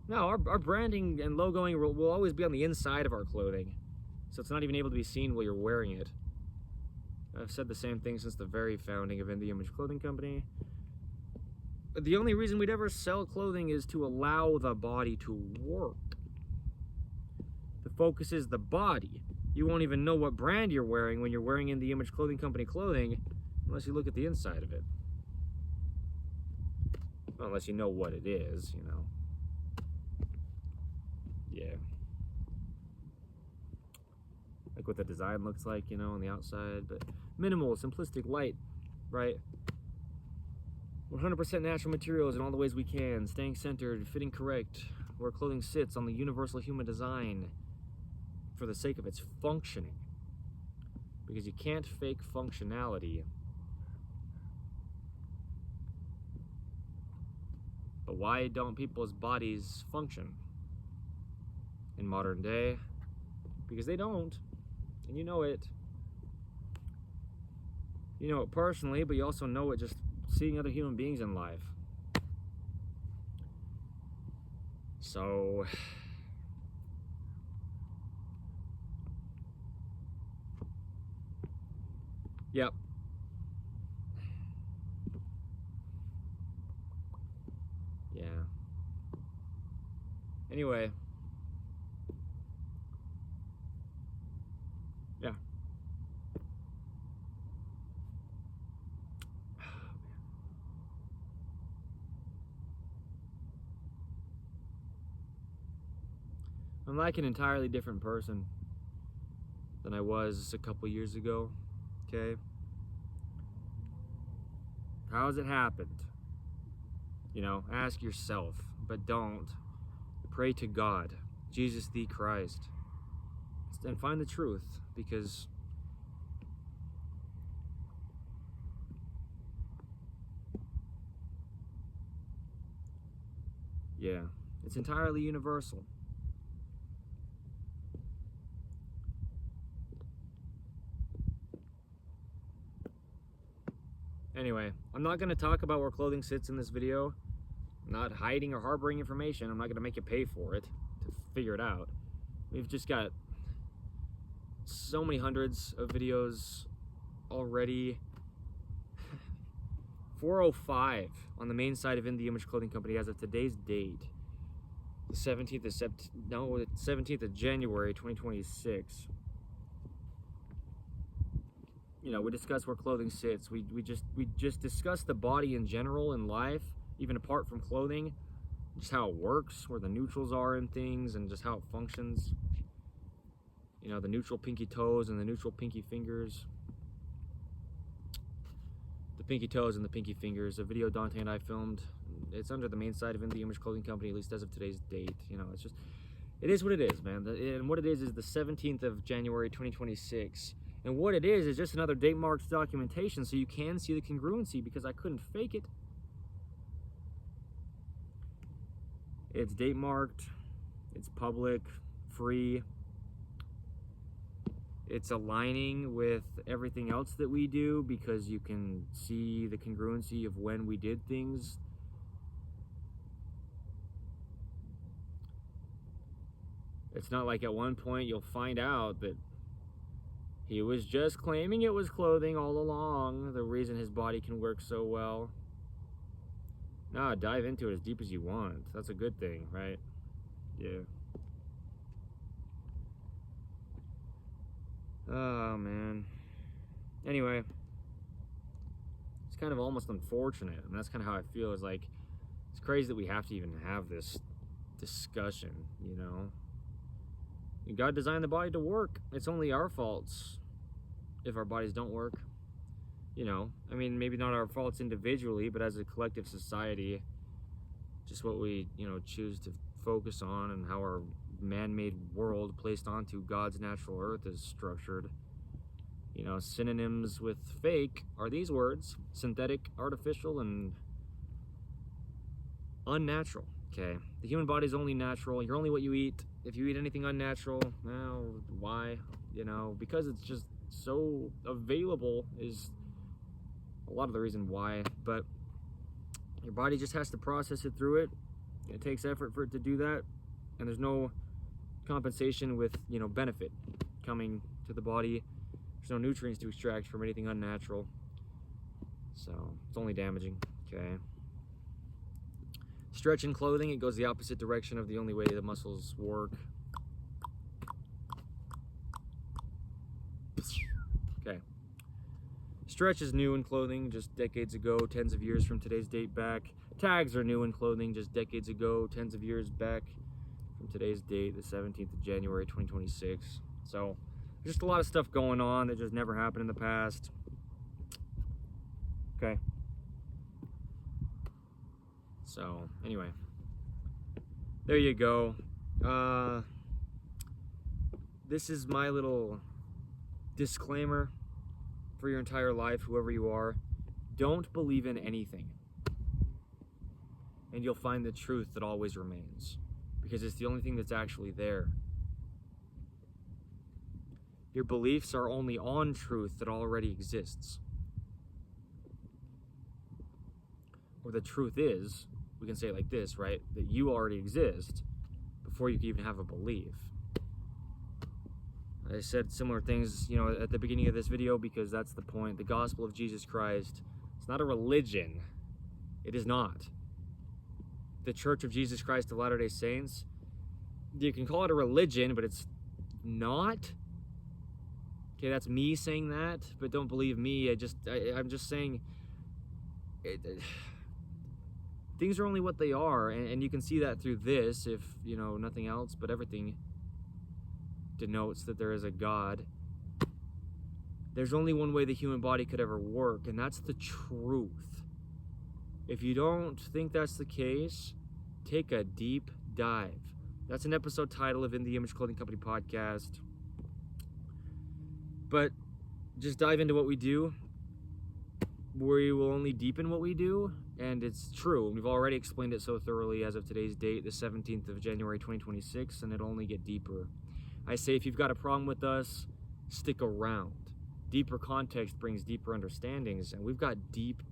No, our branding and logoing will always be on the inside of our clothing, so it's not even able to be seen while you're wearing it. I've said the same thing since the very founding of In the Image Clothing Company. The only reason we'd ever sell clothing is to allow the body to work. The focus is the body. You won't even know what brand you're wearing when you're wearing In the Image Clothing Company clothing unless you look at the inside of it. Well, unless you know what it is, you know. Yeah. Like what the design looks like, you know, on the outside. But minimal, simplistic, light, right? 100% natural materials in all the ways we can. Staying centered, fitting correct, where clothing sits on the universal human design for the sake of its functioning. Because you can't fake functionality. But why don't people's bodies function in modern day? Because they don't, and you know it. You know it personally, but you also know it just seeing other human beings in life. So yep. Yeah. Anyway. Yeah. I'm like an entirely different person than I was a couple years ago, okay? How has it happened? You know, ask yourself, but don't. Pray to God, Jesus the Christ, and find the truth, because yeah, it's entirely universal. Anyway, I'm not going to talk about where clothing sits in this video. I'm not hiding or harboring information. I'm not going to make you pay for it to figure it out. We've just got so many hundreds of videos already. 405 on the main site of In the Image Clothing Company as of today's date. The 17th of January 2026. You know, we discuss where clothing sits. We just discuss the body in general in life, even apart from clothing, just how it works, where the neutrals are in things, and just how it functions. You know, the neutral pinky toes and the neutral pinky fingers. The pinky toes and the pinky fingers. A video Dante and I filmed. It's under the main site of In the Image Clothing Company, at least as of today's date. You know, it's just, it is what it is, man. And what it is the 17th of January 2026. And what it is just another date marked documentation so you can see the congruency, because I couldn't fake it. It's date marked, it's public, free. It's aligning with everything else that we do, because you can see the congruency of when we did things. It's not like at one point you'll find out that he was just claiming it was clothing all along, the reason his body can work so well. Nah, dive into it as deep as you want. That's a good thing, right? Yeah. Oh, man. Anyway, it's kind of almost unfortunate, and that's kind of how I feel. Is like, it's crazy that we have to even have this discussion, you know? God designed the body to work. It's only our faults if our bodies don't work. You know, I mean, maybe not our faults individually, but as a collective society, just what we, you know, choose to focus on and how our man-made world placed onto God's natural earth is structured. You know, synonyms with fake are these words: synthetic, artificial, and unnatural. Okay, the human body is only natural. You're only what you eat. If you eat anything unnatural, well, why? You know, because it's just so available is a lot of the reason why. But your body just has to process it through it. It takes effort for it to do that, and there's no compensation with, you know, benefit coming to the body. There's no nutrients to extract from anything unnatural, so it's only damaging. Okay. Stretch in clothing, it goes the opposite direction of the only way the muscles work. Okay. Stretch is new in clothing just decades ago, tens of years from today's date back. Tags are new in clothing just decades ago, tens of years back from today's date, the 17th of January, 2026. So, just a lot of stuff going on that just never happened in the past. Okay. So, anyway. There you go. This is my little disclaimer for your entire life, whoever you are. Don't believe in anything, and you'll find the truth that always remains, because it's the only thing that's actually there. Your beliefs are only on truth that already exists. Or the truth is, we can say it like this, right? That you already exist before you can even have a belief. I said similar things, you know, at the beginning of this video, because that's the point. The gospel of Jesus Christ, it's not a religion. It is not. The Church of Jesus Christ of Latter-day Saints, you can call it a religion, but it's not. Okay, that's me saying that, but don't believe me. I'm just saying things are only what they are, and you can see that through this, if, you know, nothing else, but everything denotes that there is a God. There's only one way the human body could ever work, and that's the truth. If you don't think that's the case, take a deep dive. That's an episode title of In the Image Clothing Company podcast. But just dive into what we do. We will only deepen what we do, and it's true. We've already explained it so thoroughly as of today's date, the 17th of January 2026, and it'll only get deeper. I say if you've got a problem with us, stick around. Deeper context brings deeper understandings, and we've got deep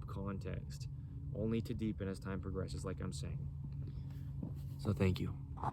context, only to deepen as time progresses, like I'm saying. So thank you.